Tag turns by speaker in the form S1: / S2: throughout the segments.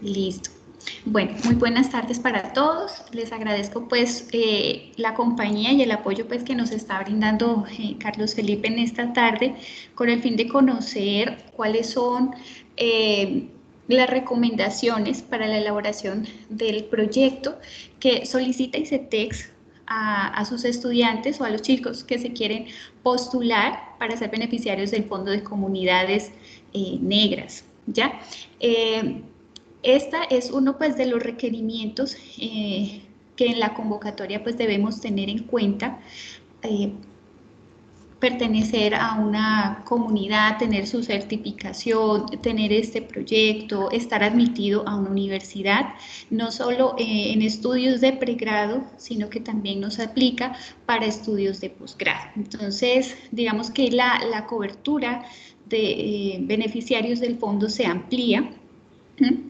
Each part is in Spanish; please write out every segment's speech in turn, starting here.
S1: Listo. Bueno, muy buenas tardes para todos. Les agradezco pues la compañía y el apoyo pues que nos está brindando Carlos Felipe en esta tarde con el fin de conocer cuáles son las recomendaciones para la elaboración del proyecto que solicita ICETEX a sus estudiantes o a los chicos que se quieren postular para ser beneficiarios del Fondo de Comunidades Negras, ¿ya? Esta es uno pues de los requerimientos que en la convocatoria pues debemos tener en cuenta. Pertenecer a una comunidad, tener su certificación, tener este proyecto, estar admitido a una universidad, no solo en estudios de pregrado, sino que también nos aplica para estudios de posgrado. Entonces, digamos que la cobertura de beneficiarios del fondo se amplía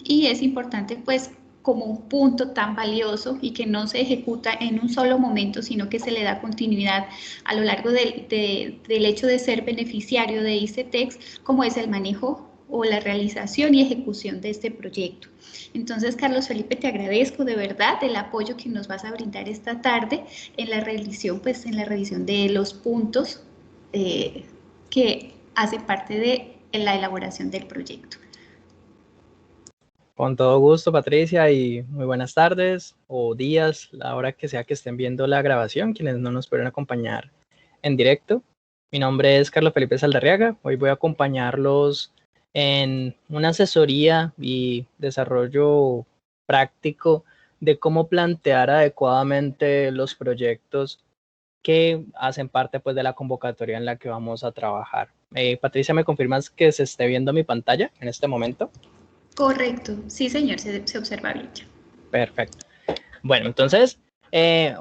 S1: y es importante pues como un punto tan valioso y que no se ejecuta en un solo momento, sino que se le da continuidad a lo largo del hecho de ser beneficiario de ICETEX, como es el manejo o la realización y ejecución de este proyecto. Entonces, Carlos Felipe, te agradezco de verdad el apoyo que nos vas a brindar esta tarde en la revisión, pues en la revisión de los puntos que hacen parte de la elaboración del proyecto.
S2: Con todo gusto, Patricia, y muy buenas tardes o días, la hora que sea que estén viendo la grabación, quienes no nos pueden acompañar en directo. Mi nombre es Carlos Felipe Saldarriaga. Hoy voy a acompañarlos en una asesoría y desarrollo práctico de cómo plantear adecuadamente los proyectos que hacen parte pues, de la convocatoria en la que vamos a trabajar. Patricia, ¿me confirmas que se esté viendo mi pantalla en este momento?
S1: Correcto, sí señor, se observa bien.
S2: Perfecto. Bueno, entonces,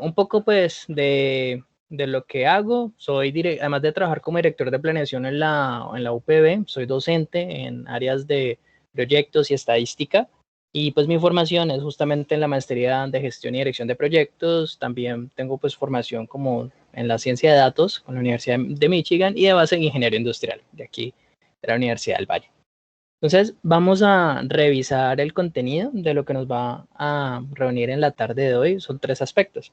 S2: un poco pues de lo que hago, además de trabajar como director de planeación en la UPB, soy docente en áreas de proyectos y estadística, y pues mi formación es justamente en la maestría de gestión y dirección de proyectos. También tengo pues formación como en la ciencia de datos con la Universidad de Michigan y de base en ingeniería industrial de aquí, de la Universidad del Valle. Entonces, vamos a revisar el contenido de lo que nos va a reunir en la tarde de hoy. Son 3 aspectos.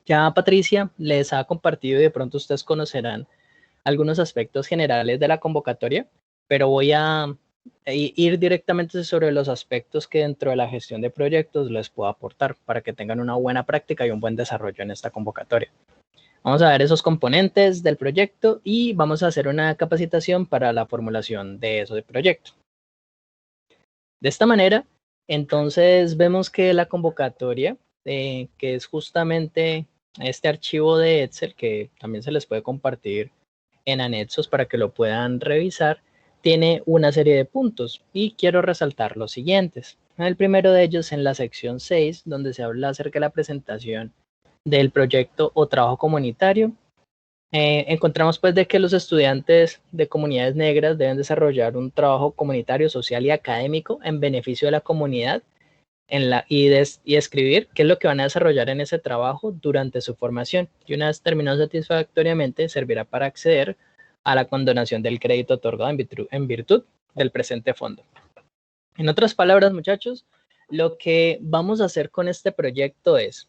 S2: Ya Patricia les ha compartido y de pronto ustedes conocerán algunos aspectos generales de la convocatoria, pero voy a ir directamente sobre los aspectos que dentro de la gestión de proyectos les puedo aportar para que tengan una buena práctica y un buen desarrollo en esta convocatoria. Vamos a ver esos componentes del proyecto y vamos a hacer una capacitación para la formulación de esos proyectos. De esta manera, entonces vemos que la convocatoria, que es justamente este archivo de Excel, que también se les puede compartir en anexos para que lo puedan revisar, tiene una serie de puntos y quiero resaltar los siguientes. El primero de ellos en la sección 6, donde se habla acerca de la presentación del proyecto o trabajo comunitario. Encontramos pues de que los estudiantes de comunidades negras deben desarrollar un trabajo comunitario, social y académico en beneficio de la comunidad y escribir qué es lo que van a desarrollar en ese trabajo durante su formación, y una vez terminado satisfactoriamente servirá para acceder a la condonación del crédito otorgado en virtud del presente fondo. En otras palabras, muchachos, lo que vamos a hacer con este proyecto es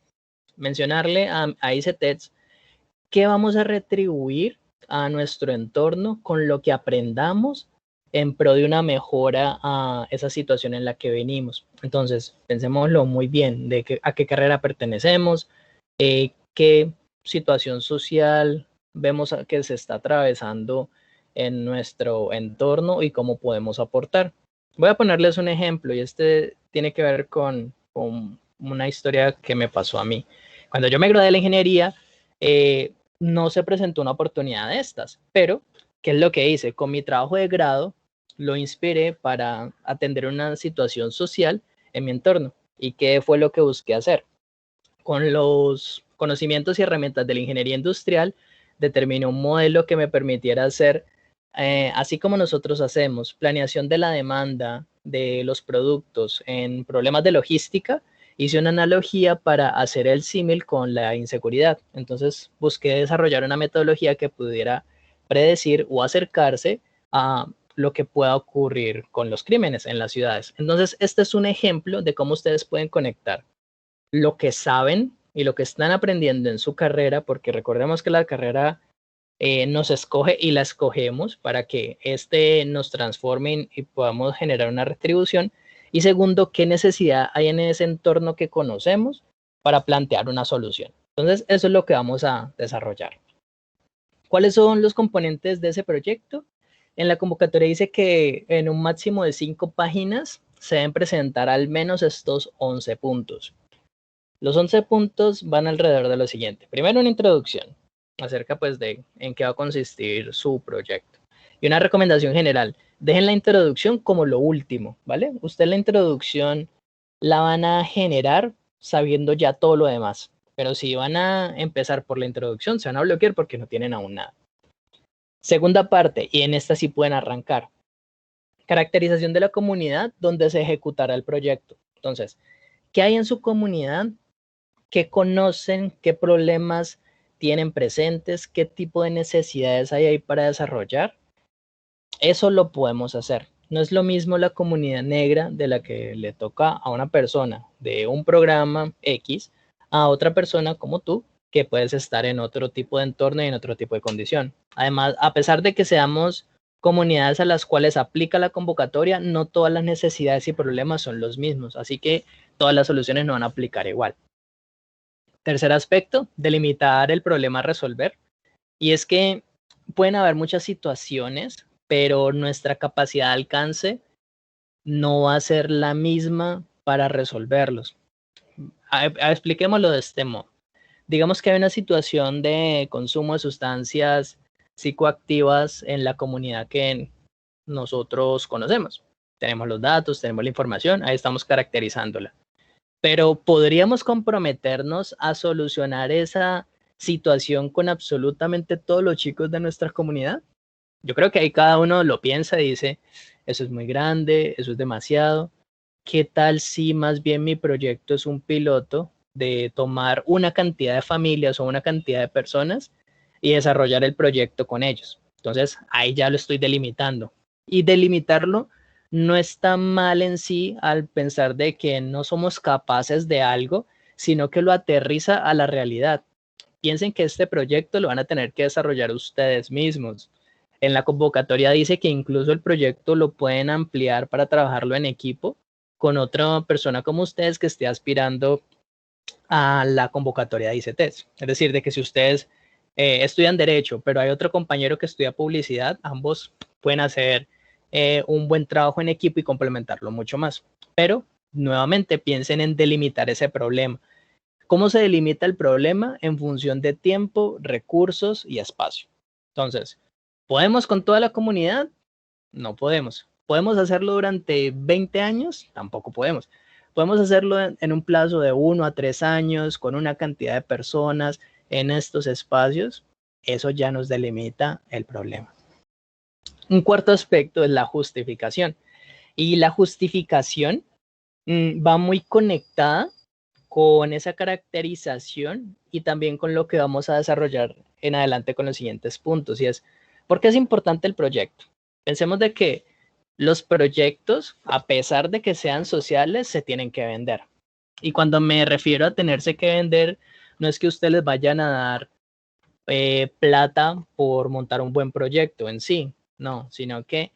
S2: mencionarle a ICETEX qué vamos a retribuir a nuestro entorno con lo que aprendamos en pro de una mejora a esa situación en la que venimos. Entonces, pensémoslo muy bien, a qué carrera pertenecemos, qué situación social vemos que se está atravesando en nuestro entorno y cómo podemos aportar. Voy a ponerles un ejemplo y este tiene que ver con una historia que me pasó a mí. Cuando yo me gradué de la ingeniería, no se presentó una oportunidad de estas, pero ¿qué es lo que hice? Con mi trabajo de grado lo inspiré para atender una situación social en mi entorno. ¿Y qué fue lo que busqué hacer? Con los conocimientos y herramientas de la ingeniería industrial, determiné un modelo que me permitiera hacer, así como nosotros hacemos, planeación de la demanda de los productos en problemas de logística. Hice una analogía para hacer el símil con la inseguridad. Entonces busqué desarrollar una metodología que pudiera predecir o acercarse a lo que pueda ocurrir con los crímenes en las ciudades. Entonces, este es un ejemplo de cómo ustedes pueden conectar lo que saben y lo que están aprendiendo en su carrera, porque recordemos que la carrera nos escoge y la escogemos para que nos transforme y podamos generar una retribución. Y segundo, qué necesidad hay en ese entorno que conocemos para plantear una solución. Entonces, eso es lo que vamos a desarrollar. ¿Cuáles son los componentes de ese proyecto? En la convocatoria dice que en un máximo de 5 páginas se deben presentar al menos estos 11 puntos. Los 11 puntos van alrededor de lo siguiente. Primero, una introducción acerca pues de en qué va a consistir su proyecto. Y una recomendación general, dejen la introducción como lo último, ¿vale? Ustedes la introducción la van a generar sabiendo ya todo lo demás. Pero si van a empezar por la introducción, se van a bloquear porque no tienen aún nada. Segunda parte, y en esta sí pueden arrancar. Caracterización de la comunidad donde se ejecutará el proyecto. Entonces, ¿qué hay en su comunidad? ¿Qué conocen? ¿Qué problemas tienen presentes? ¿Qué tipo de necesidades hay ahí para desarrollar? Eso lo podemos hacer. No es lo mismo la comunidad negra de la que le toca a una persona de un programa X a otra persona como tú, que puedes estar en otro tipo de entorno y en otro tipo de condición. Además, a pesar de que seamos comunidades a las cuales aplica la convocatoria, no todas las necesidades y problemas son los mismos, así que todas las soluciones no van a aplicar igual. Tercer aspecto, delimitar el problema a resolver. Y es que pueden haber muchas situaciones, pero nuestra capacidad de alcance no va a ser la misma para resolverlos. Expliquémoslo de este modo. Digamos que hay una situación de consumo de sustancias psicoactivas en la comunidad que nosotros conocemos. Tenemos los datos, tenemos la información, ahí estamos caracterizándola. Pero ¿podríamos comprometernos a solucionar esa situación con absolutamente todos los chicos de nuestra comunidad? Yo creo que ahí cada uno lo piensa y dice, eso es muy grande, eso es demasiado. ¿Qué tal si más bien mi proyecto es un piloto de tomar una cantidad de familias o una cantidad de personas y desarrollar el proyecto con ellos? Entonces, ahí ya lo estoy delimitando. Y delimitarlo no está mal en sí al pensar de que no somos capaces de algo, sino que lo aterriza a la realidad. Piensen que este proyecto lo van a tener que desarrollar ustedes mismos. En la convocatoria dice que incluso el proyecto lo pueden ampliar para trabajarlo en equipo con otra persona como ustedes que esté aspirando a la convocatoria de ICTs. Es decir, de que si ustedes estudian Derecho, pero hay otro compañero que estudia Publicidad, ambos pueden hacer un buen trabajo en equipo y complementarlo mucho más. Pero, nuevamente, piensen en delimitar ese problema. ¿Cómo se delimita el problema? En función de tiempo, recursos y espacio. Entonces, ¿podemos con toda la comunidad? No podemos. ¿Podemos hacerlo durante 20 años? Tampoco podemos. Podemos hacerlo en un plazo de 1 a 3 años, con una cantidad de personas en estos espacios. Eso ya nos delimita el problema. Un cuarto aspecto es la justificación. Y la justificación va muy conectada con esa caracterización y también con lo que vamos a desarrollar en adelante con los siguientes puntos. Y es, ¿por qué es importante el proyecto? Pensemos de que los proyectos, a pesar de que sean sociales, se tienen que vender. Y cuando me refiero a tenerse que vender, no es que ustedes les vayan a dar plata por montar un buen proyecto en sí, no, sino que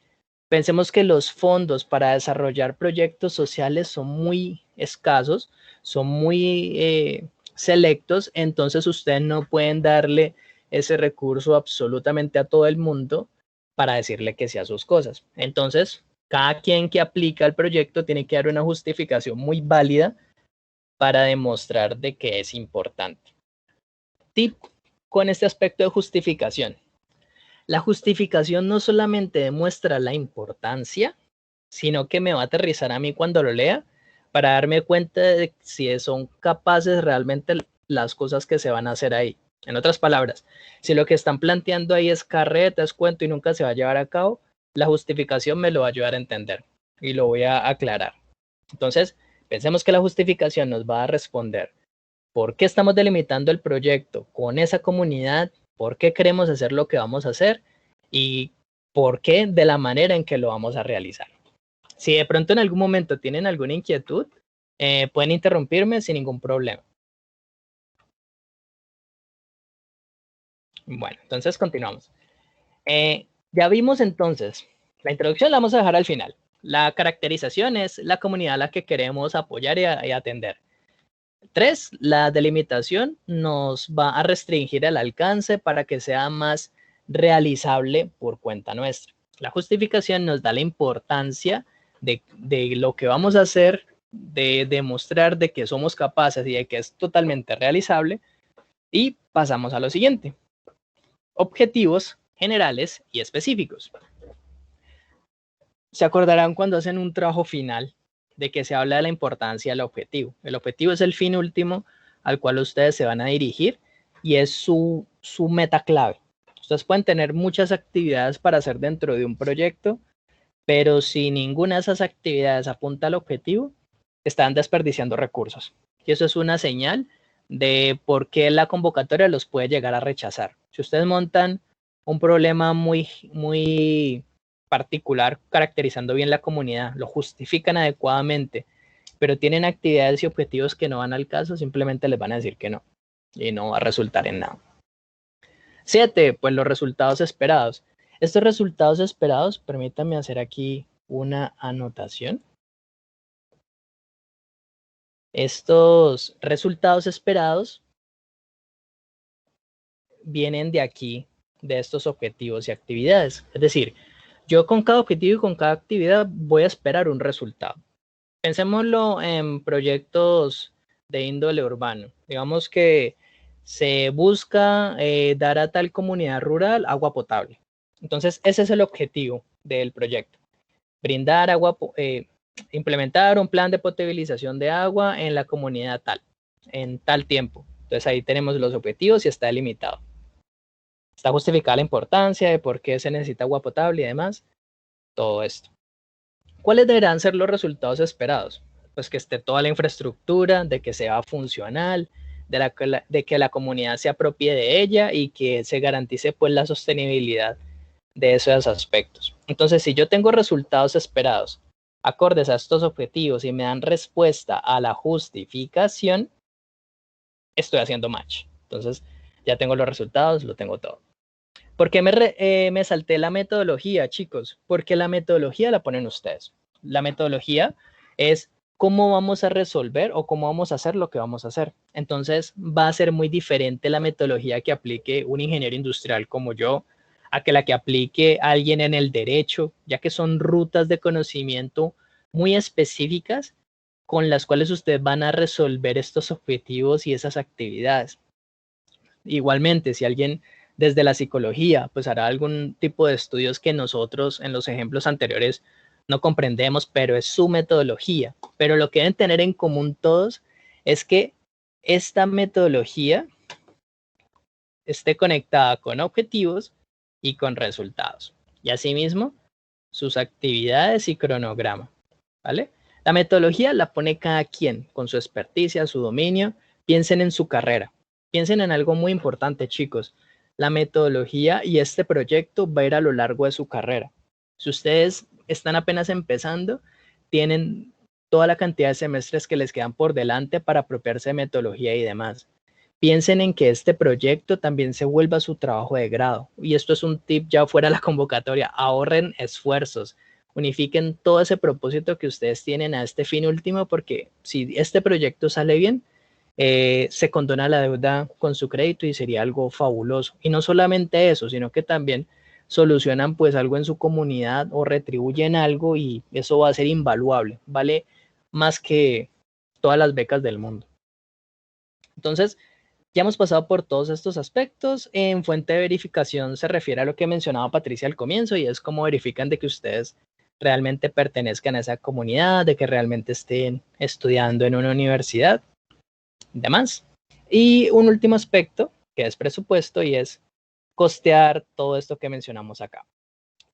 S2: pensemos que los fondos para desarrollar proyectos sociales son muy escasos, son muy selectos, entonces ustedes no pueden darle ese recurso absolutamente a todo el mundo para decirle que sea sus cosas. Entonces, cada quien que aplica el proyecto tiene que dar una justificación muy válida para demostrar de que es importante. Tip con este aspecto de justificación. La justificación no solamente demuestra la importancia, sino que me va a aterrizar a mí cuando lo lea para darme cuenta de si son capaces realmente las cosas que se van a hacer ahí. En otras palabras, si lo que están planteando ahí es carreta, es cuento y nunca se va a llevar a cabo, la justificación me lo va a ayudar a entender y lo voy a aclarar. Entonces, pensemos que la justificación nos va a responder por qué estamos delimitando el proyecto con esa comunidad, por qué queremos hacer lo que vamos a hacer y por qué de la manera en que lo vamos a realizar. Si de pronto en algún momento tienen alguna inquietud, pueden interrumpirme sin ningún problema. Bueno, entonces continuamos. Ya vimos entonces, la introducción la vamos a dejar al final. La caracterización es la comunidad a la que queremos apoyar y atender. 3, la delimitación nos va a restringir el alcance para que sea más realizable por cuenta nuestra. La justificación nos da la importancia de lo que vamos a hacer, de demostrar de que somos capaces y de que es totalmente realizable. Y pasamos a lo siguiente. Objetivos generales y específicos. Se acordarán cuando hacen un trabajo final de que se habla de la importancia del objetivo. El objetivo es el fin último al cual ustedes se van a dirigir y es su meta clave. Ustedes pueden tener muchas actividades para hacer dentro de un proyecto, pero si ninguna de esas actividades apunta al objetivo, están desperdiciando recursos. Y eso es una señal de por qué la convocatoria los puede llegar a rechazar. Si ustedes montan un problema muy particular, caracterizando bien la comunidad, lo justifican adecuadamente, pero tienen actividades y objetivos que no van al caso, simplemente les van a decir que no y no va a resultar en nada. 7, pues los resultados esperados. Estos resultados esperados, permítanme hacer aquí una anotación. Estos resultados esperados vienen de aquí, de estos objetivos y actividades. Es decir, yo con cada objetivo y con cada actividad voy a esperar un resultado. Pensémoslo en proyectos de índole urbano. Digamos que se busca dar a tal comunidad rural agua potable. Entonces, ese es el objetivo del proyecto. Brindar agua, implementar un plan de potabilización de agua en la comunidad tal, en tal tiempo. Entonces, ahí tenemos los objetivos y está delimitado. Está justificada la importancia de por qué se necesita agua potable y demás. Todo esto. ¿Cuáles deberán ser los resultados esperados? Pues que esté toda la infraestructura, de que sea funcional, de que la comunidad se apropie de ella y que se garantice pues la sostenibilidad de esos aspectos. Entonces, si yo tengo resultados esperados acordes a estos objetivos y me dan respuesta a la justificación, estoy haciendo match. Entonces, ya tengo los resultados, lo tengo todo. ¿Por qué me salté la metodología, chicos? Porque la metodología la ponen ustedes. La metodología es cómo vamos a resolver o cómo vamos a hacer lo que vamos a hacer. Entonces va a ser muy diferente la metodología que aplique un ingeniero industrial como yo a que la que aplique alguien en el derecho, ya que son rutas de conocimiento muy específicas con las cuales ustedes van a resolver estos objetivos y esas actividades. Igualmente, si alguien desde la psicología, pues hará algún tipo de estudios que nosotros en los ejemplos anteriores no comprendemos, pero es su metodología. Pero lo que deben tener en común todos es que esta metodología esté conectada con objetivos y con resultados. Y asimismo, sus actividades y cronograma, ¿vale? La metodología la pone cada quien con su experticia, su dominio. Piensen en su carrera. Piensen en algo muy importante, chicos. La metodología y este proyecto va a ir a lo largo de su carrera. Si ustedes están apenas empezando, tienen toda la cantidad de semestres que les quedan por delante para apropiarse de metodología y demás. Piensen en que este proyecto también se vuelva su trabajo de grado. Y esto es un tip ya fuera de la convocatoria. Ahorren esfuerzos. Unifiquen todo ese propósito que ustedes tienen a este fin último, porque si este proyecto sale bien, se condona la deuda con su crédito y sería algo fabuloso. Y no solamente eso, sino que también solucionan pues algo en su comunidad o retribuyen algo y eso va a ser invaluable. Vale más que todas las becas del mundo. Entonces, ya hemos pasado por todos estos aspectos. En fuente de verificación se refiere a lo que mencionaba Patricia al comienzo y es cómo verifican de que ustedes realmente pertenezcan a esa comunidad, de que realmente estén estudiando en una universidad y demás. Y un último aspecto que es presupuesto y es costear todo esto que mencionamos acá.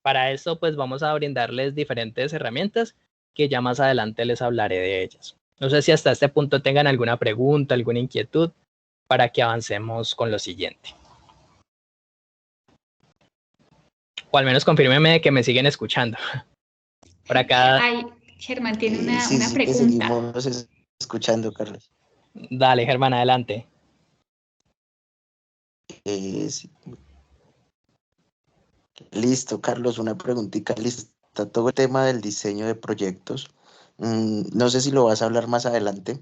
S2: Para eso pues vamos a brindarles diferentes herramientas que ya más adelante les hablaré de ellas. No sé si hasta este punto tengan alguna pregunta, alguna inquietud para que avancemos con lo siguiente. O al menos confírmeme de que me siguen escuchando. Por acá.
S1: Ay, Germán tiene
S3: Sí,
S1: una
S3: sí, te
S1: pregunta.
S3: seguimos escuchando, Carlos.
S2: Dale, Germán, adelante.
S3: Sí. Listo, Carlos, una preguntita. Listo, está todo el tema del diseño de proyectos. No sé si lo vas a hablar más adelante,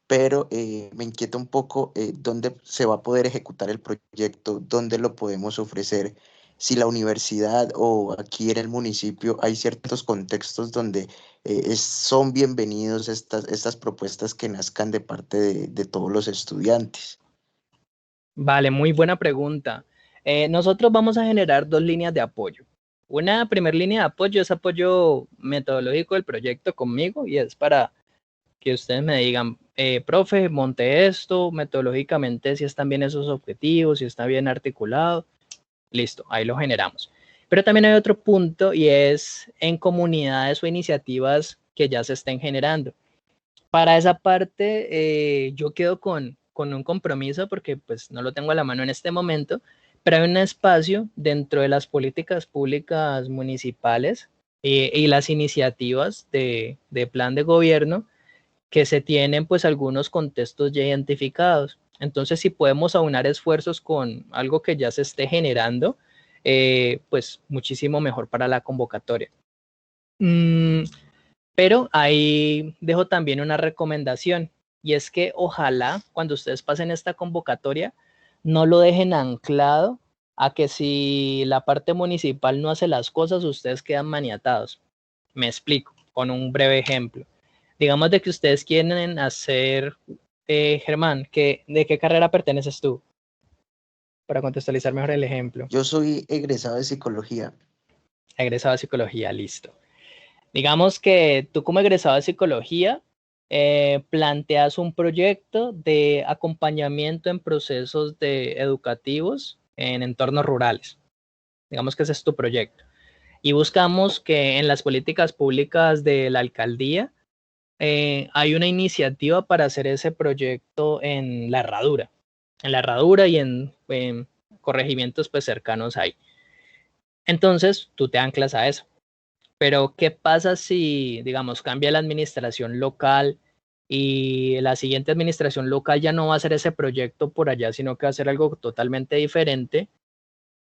S3: pero me inquieta un poco dónde se va a poder ejecutar el proyecto, dónde lo podemos ofrecer, si la universidad o aquí en el municipio hay ciertos contextos donde son bienvenidos estas propuestas que nazcan de parte de todos los estudiantes.
S2: Vale, muy buena pregunta. Nosotros vamos a generar dos líneas de apoyo. Una primera línea de apoyo es apoyo metodológico del proyecto conmigo y es para que ustedes me digan, profe, monté esto, metodológicamente si están bien esos objetivos, si está bien articulado, listo, ahí lo generamos. Pero también hay otro punto y es en comunidades o iniciativas que ya se estén generando. Para esa parte, yo quedo con un compromiso porque pues no lo tengo a la mano en este momento, pero hay un espacio dentro de las políticas públicas municipales y las iniciativas de plan de gobierno que se tienen pues algunos contextos ya identificados. Entonces, si podemos aunar esfuerzos con algo que ya se esté generando, pues muchísimo mejor para la convocatoria. Pero ahí dejo también una recomendación y es que ojalá cuando ustedes pasen esta convocatoria no lo dejen anclado a que si la parte municipal no hace las cosas, ustedes quedan maniatados. Me explico con un breve ejemplo. Digamos de que ustedes quieren hacer, Germán, ¿de qué carrera perteneces tú? Para contextualizar mejor el ejemplo.
S3: Yo soy egresado de psicología.
S2: Egresado de psicología, listo. Digamos que tú como egresado de psicología planteas un proyecto de acompañamiento en procesos educativos en entornos rurales. Digamos que ese es tu proyecto. Y buscamos que en las políticas públicas de la alcaldía hay una iniciativa para hacer ese proyecto en la Herradura y en corregimientos pues cercanos ahí. Entonces tú te anclas a eso. Pero, ¿qué pasa si, digamos, cambia la administración local y la siguiente administración local ya no va a hacer ese proyecto por allá, sino que va a hacer algo totalmente diferente?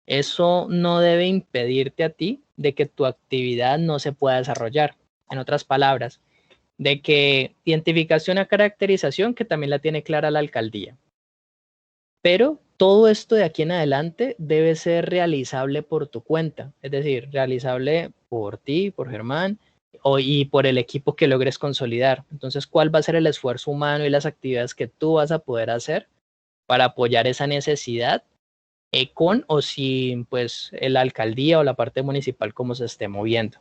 S2: Eso no debe impedirte a ti de que tu actividad no se pueda desarrollar. En otras palabras, de que identificación a caracterización que también la tiene clara la alcaldía. Pero todo esto de aquí en adelante debe ser realizable por tu cuenta, es decir, realizable por ti, por Germán y por el equipo que logres consolidar. Entonces, ¿cuál va a ser el esfuerzo humano y las actividades que tú vas a poder hacer para apoyar esa necesidad con o sin pues la alcaldía o la parte municipal como se esté moviendo?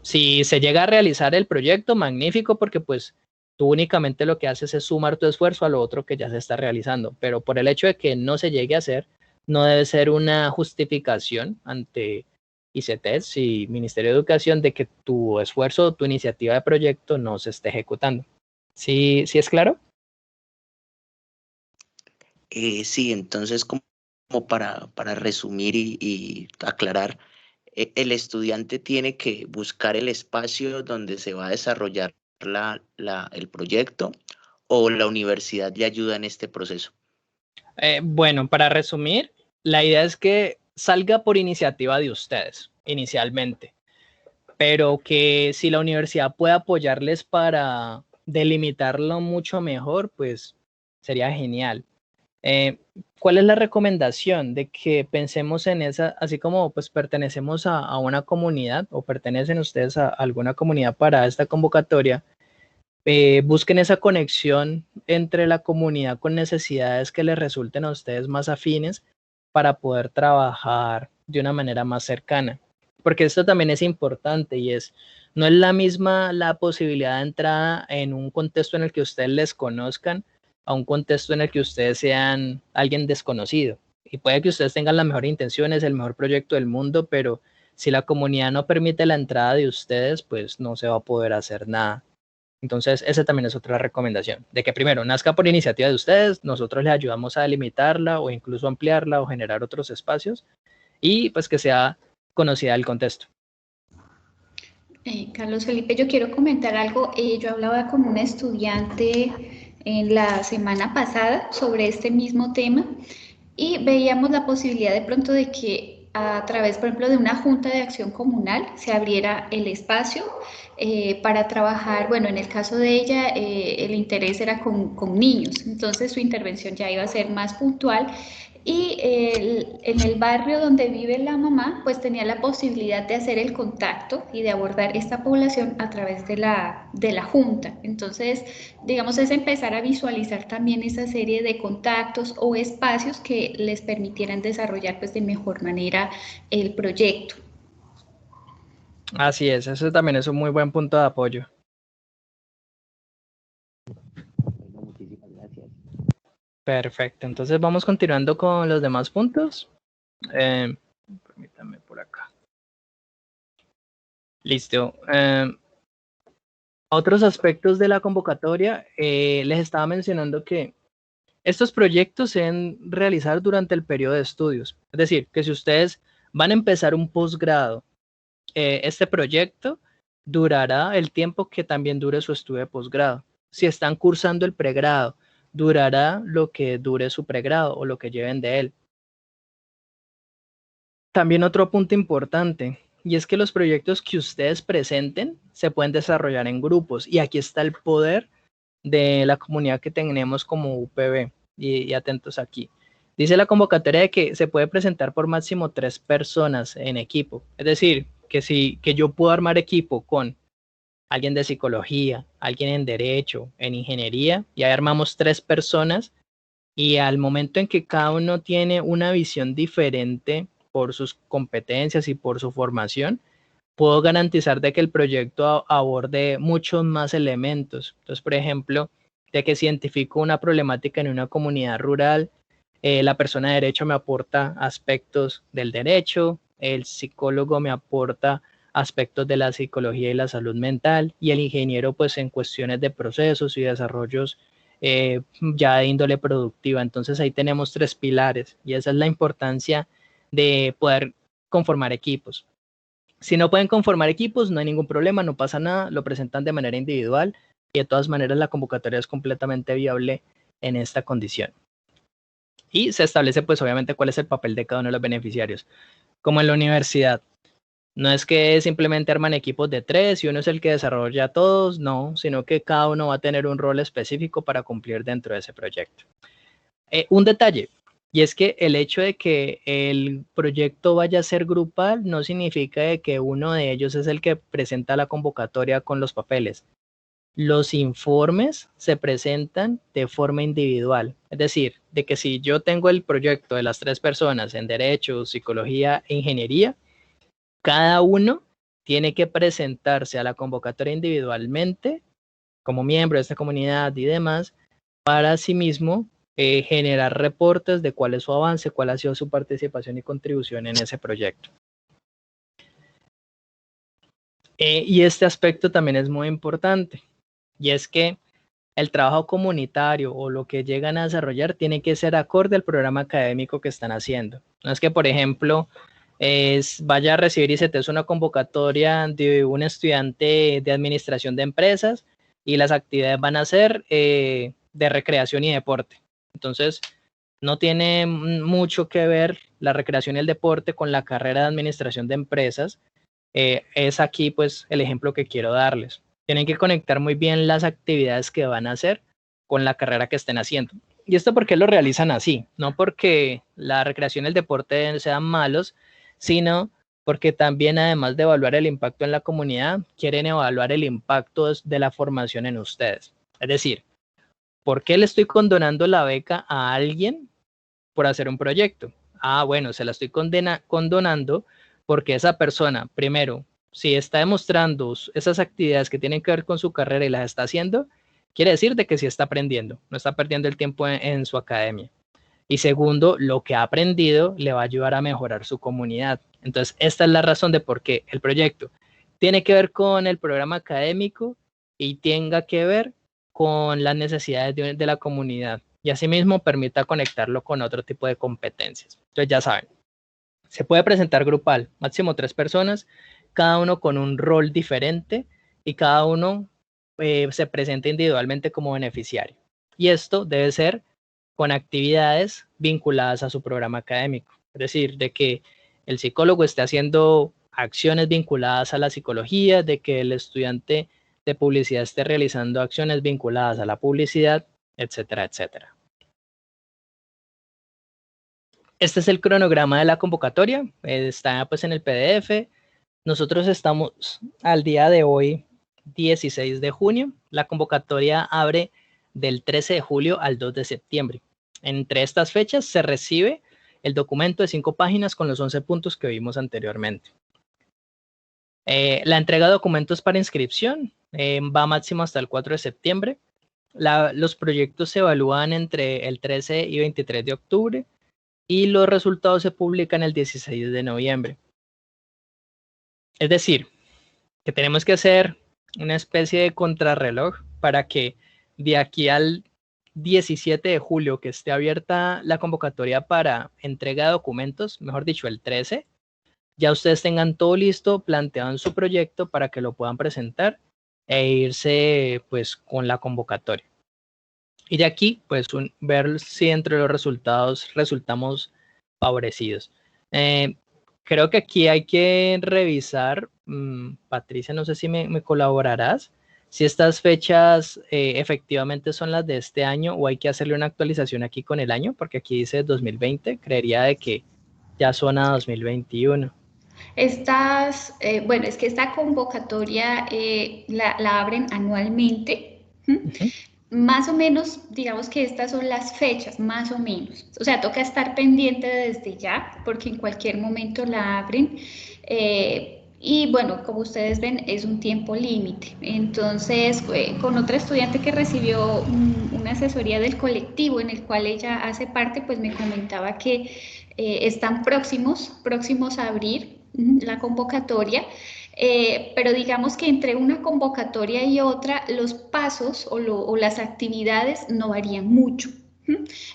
S2: Si se llega a realizar el proyecto, magnífico, porque pues tú únicamente lo que haces es sumar tu esfuerzo a lo otro que ya se está realizando, pero por el hecho de que no se llegue a hacer, no debe ser una justificación ante ICETEX y Ministerio de Educación de que tu esfuerzo, tu iniciativa de proyecto no se esté ejecutando. ¿Sí es claro?
S3: Sí, entonces como para resumir y aclarar, el estudiante tiene que buscar el espacio donde se va a desarrollar el proyecto o la universidad le ayuda en este proceso.
S2: Bueno, para resumir, la idea es que salga por iniciativa de ustedes, inicialmente, pero que si la universidad puede apoyarles para delimitarlo mucho mejor, pues sería genial. ¿Cuál es la recomendación? De que pensemos en esa, así como pues pertenecemos a una comunidad o pertenecen ustedes a alguna comunidad para esta convocatoria, busquen esa conexión entre la comunidad con necesidades que les resulten a ustedes más afines para poder trabajar de una manera más cercana. Porque esto también es importante y no es la misma la posibilidad de entrada en un contexto en el que ustedes les conozcan a un contexto en el que ustedes sean alguien desconocido. Y puede que ustedes tengan las mejores intenciones, el mejor proyecto del mundo, pero si la comunidad no permite la entrada de ustedes, pues no se va a poder hacer nada. Entonces, esa también es otra recomendación, de que primero nazca por iniciativa de ustedes, nosotros les ayudamos a delimitarla o incluso ampliarla o generar otros espacios y pues que sea conocida del contexto.
S1: Carlos Felipe, yo quiero comentar algo. Yo hablaba con una estudiante en la semana pasada sobre este mismo tema y veíamos la posibilidad de pronto de que a través, por ejemplo, de una junta de acción comunal se abriera el espacio para trabajar. Bueno, en el caso de ella, el interés era con niños, entonces su intervención ya iba a ser más puntual. Y en el barrio donde vive la mamá, pues tenía la posibilidad de hacer el contacto y de abordar esta población a través de la junta. Entonces, digamos, es empezar a visualizar también esa serie de contactos o espacios que les permitieran desarrollar pues de mejor manera el proyecto.
S2: Así es, eso también es un muy buen punto de apoyo.
S3: Muchísimas gracias.
S2: Perfecto, entonces vamos continuando con los demás puntos. Permítame por acá. Listo. Otros aspectos de la convocatoria, les estaba mencionando que estos proyectos se deben realizar durante el periodo de estudios. Es decir, que si ustedes van a empezar un posgrado, este proyecto durará el tiempo que también dure su estudio de posgrado. Si están cursando el pregrado, durará lo que dure su pregrado o lo que lleven de él. También otro punto importante, y es que los proyectos que ustedes presenten se pueden desarrollar en grupos, y aquí está el poder de la comunidad que tenemos como UPB, y atentos aquí. Dice la convocatoria de que se puede presentar por máximo 3 personas en equipo, es decir, que yo puedo armar equipo con alguien de psicología, alguien en derecho, en ingeniería, y ahí armamos 3 personas, y al momento en que cada uno tiene una visión diferente por sus competencias y por su formación, puedo garantizar de que el proyecto aborde muchos más elementos. Entonces, por ejemplo, de que si identifico una problemática en una comunidad rural, la persona de derecho me aporta aspectos del derecho, el psicólogo me aporta aspectos de la psicología y la salud mental, y el ingeniero pues en cuestiones de procesos y desarrollos ya de índole productiva. Entonces ahí tenemos 3 pilares, y esa es la importancia de poder conformar equipos. Si no pueden conformar equipos, no hay ningún problema, no pasa nada, lo presentan de manera individual, y de todas maneras la convocatoria es completamente viable en esta condición. Y se establece pues obviamente cuál es el papel de cada uno de los beneficiarios. Como en la universidad, no es que simplemente arman equipos de 3 y uno es el que desarrolla a todos, no, sino que cada uno va a tener un rol específico para cumplir dentro de ese proyecto. Un detalle, y es que el hecho de que el proyecto vaya a ser grupal no significa de que uno de ellos es el que presenta la convocatoria con los papeles. Los informes se presentan de forma individual. Es decir, de que si yo tengo el proyecto de las 3 personas en Derecho, Psicología e Ingeniería, cada uno tiene que presentarse a la convocatoria individualmente como miembro de esta comunidad y demás, para sí mismo generar reportes de cuál es su avance, cuál ha sido su participación y contribución en ese proyecto. Y este aspecto también es muy importante, y es que el trabajo comunitario o lo que llegan a desarrollar tiene que ser acorde al programa académico que están haciendo. No es que, por ejemplo, vaya a recibir y se te hace una convocatoria de un estudiante de administración de empresas y las actividades van a ser de recreación y deporte. Entonces, no tiene mucho que ver la recreación y el deporte con la carrera de administración de empresas. Es aquí pues el ejemplo que quiero darles. Tienen que conectar muy bien las actividades que van a hacer con la carrera que estén haciendo. ¿Y esto por qué lo realizan así? No porque la recreación y el deporte sean malos, sino porque también, además de evaluar el impacto en la comunidad, quieren evaluar el impacto de la formación en ustedes. Es decir, ¿por qué le estoy condonando la beca a alguien por hacer un proyecto? Ah, bueno, se la estoy condonando porque esa persona, primero, si está demostrando esas actividades que tienen que ver con su carrera y las está haciendo, quiere decir de que sí está aprendiendo, no está perdiendo el tiempo en su academia. Y segundo, lo que ha aprendido le va a ayudar a mejorar su comunidad. Entonces, esta es la razón de por qué el proyecto tiene que ver con el programa académico y tenga que ver con las necesidades de la comunidad. Y asimismo permita conectarlo con otro tipo de competencias. Entonces, ya saben, Se puede presentar grupal, máximo 3 personas, cada uno con un rol diferente y cada uno se presenta individualmente como beneficiario. Y esto debe ser con actividades vinculadas a su programa académico. Es decir, de que el psicólogo esté haciendo acciones vinculadas a la psicología, de que el estudiante de publicidad esté realizando acciones vinculadas a la publicidad, etcétera, etcétera. Este es el cronograma de la convocatoria, está pues en el PDF. Nosotros estamos al día de hoy, 16 de junio. La convocatoria abre del 13 de julio al 2 de septiembre. Entre estas fechas se recibe el documento de 5 páginas con los 11 puntos que vimos anteriormente. La entrega de documentos para inscripción va máximo hasta el 4 de septiembre. Los proyectos se evalúan entre el 13 y 23 de octubre y los resultados se publican el 16 de noviembre. Es decir, que tenemos que hacer una especie de contrarreloj para que de aquí al 17 de julio, que esté abierta la convocatoria para entrega de documentos, mejor dicho, el 13, ya ustedes tengan todo listo, planteado en su proyecto para que lo puedan presentar e irse pues con la convocatoria. Y de aquí, pues, ver si entre los resultados resultamos favorecidos. Creo que aquí hay que revisar, Patricia, no sé si me colaborarás, si estas fechas efectivamente son las de este año o hay que hacerle una actualización aquí con el año, porque aquí dice 2020, creería de que ya son a 2021.
S1: Bueno, es que esta convocatoria la abren anualmente. Más o menos, digamos que estas son las fechas, más o menos. O sea, toca estar pendiente desde ya, porque en cualquier momento la abren. Y bueno, como ustedes ven, es un tiempo límite. Entonces, con otra estudiante que recibió una asesoría del colectivo en el cual ella hace parte, pues me comentaba que están próximos a abrir la convocatoria. Pero digamos que entre una convocatoria y otra, los pasos o las actividades no varían mucho.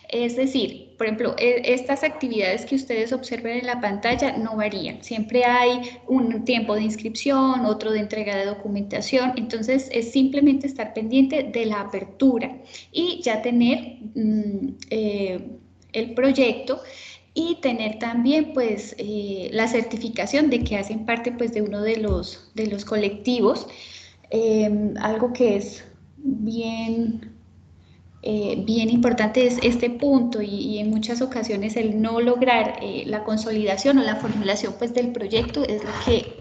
S1: Es decir, por ejemplo, estas actividades que ustedes observen en la pantalla no varían. Siempre hay un tiempo de inscripción, otro de entrega de documentación. Entonces, es simplemente estar pendiente de la apertura y ya tener el proyecto y tener también pues la certificación de que hacen parte pues de uno de los colectivos, algo que es bien importante es este punto y en muchas ocasiones el no lograr la consolidación o la formulación pues del proyecto es lo que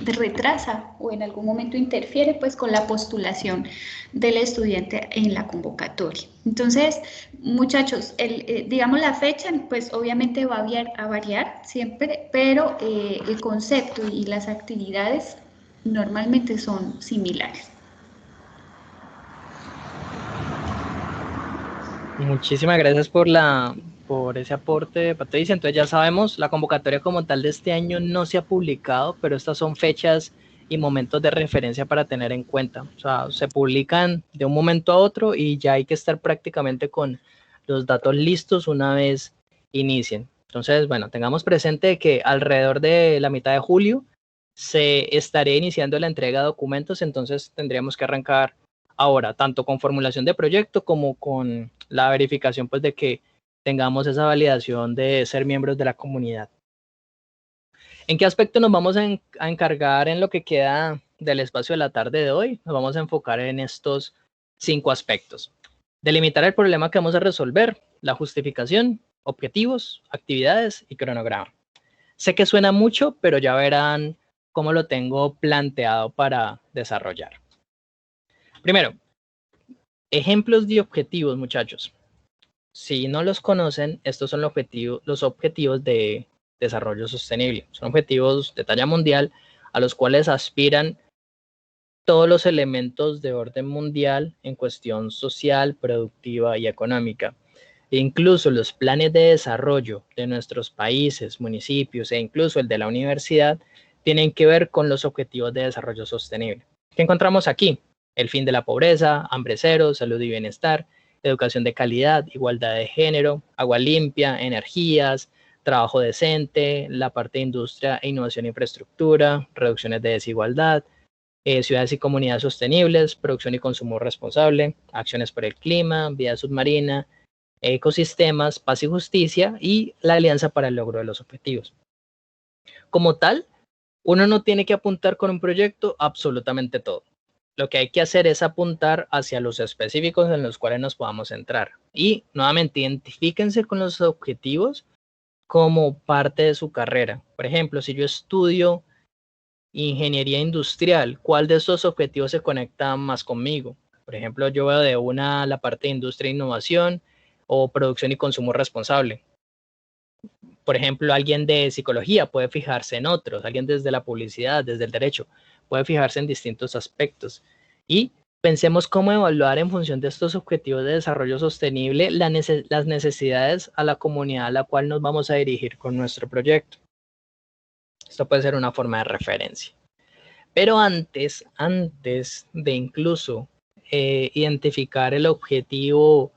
S1: retrasa o en algún momento interfiere pues con la postulación del estudiante en la convocatoria. Entonces, muchachos, digamos la fecha pues obviamente va a variar siempre, pero el concepto y las actividades normalmente son similares.
S2: Muchísimas gracias por ese aporte, Patricia. Entonces ya sabemos, la convocatoria como tal de este año no se ha publicado, pero estas son fechas y momentos de referencia para tener en cuenta. O sea, se publican de un momento a otro y ya hay que estar prácticamente con los datos listos una vez inicien. Entonces, bueno, tengamos presente que alrededor de la mitad de julio se estaría iniciando la entrega de documentos, entonces tendríamos que arrancar ahora, tanto con formulación de proyecto como con la verificación pues de que tengamos esa validación de ser miembros de la comunidad. ¿En qué aspecto nos vamos a encargar en lo que queda del espacio de la tarde de hoy? Nos vamos a enfocar en estos 5 aspectos. Delimitar el problema que vamos a resolver, la justificación, objetivos, actividades y cronograma. Sé que suena mucho, pero ya verán cómo lo tengo planteado para desarrollar. Primero, ejemplos de objetivos, muchachos. Si no los conocen, estos son los objetivos de desarrollo sostenible. Son objetivos de talla mundial a los cuales aspiran todos los elementos de orden mundial en cuestión social, productiva y económica. E incluso los planes de desarrollo de nuestros países, municipios e incluso el de la universidad tienen que ver con los objetivos de desarrollo sostenible. ¿Qué encontramos aquí? El fin de la pobreza, hambre cero, salud y bienestar, educación de calidad, igualdad de género, agua limpia, energías, trabajo decente, la parte de industria, innovación e infraestructura, reducciones de desigualdad, ciudades y comunidades sostenibles, producción y consumo responsable, acciones por el clima, vida submarina, ecosistemas, paz y justicia y la alianza para el logro de los objetivos. Como tal, uno no tiene que apuntar con un proyecto absolutamente todo. Lo que hay que hacer es apuntar hacia los específicos en los cuales nos podamos centrar. Y nuevamente, identifíquense con los objetivos como parte de su carrera. Por ejemplo, si yo estudio ingeniería industrial, ¿cuál de esos objetivos se conecta más conmigo? Por ejemplo, yo veo de una la parte de industria e innovación o producción y consumo responsable. Por ejemplo, alguien de psicología puede fijarse en otros, alguien desde la publicidad, desde el derecho, puede fijarse en distintos aspectos. Y pensemos cómo evaluar en función de estos objetivos de desarrollo sostenible las necesidades a la comunidad a la cual nos vamos a dirigir con nuestro proyecto. Esto puede ser una forma de referencia. Pero antes de incluso identificar el objetivo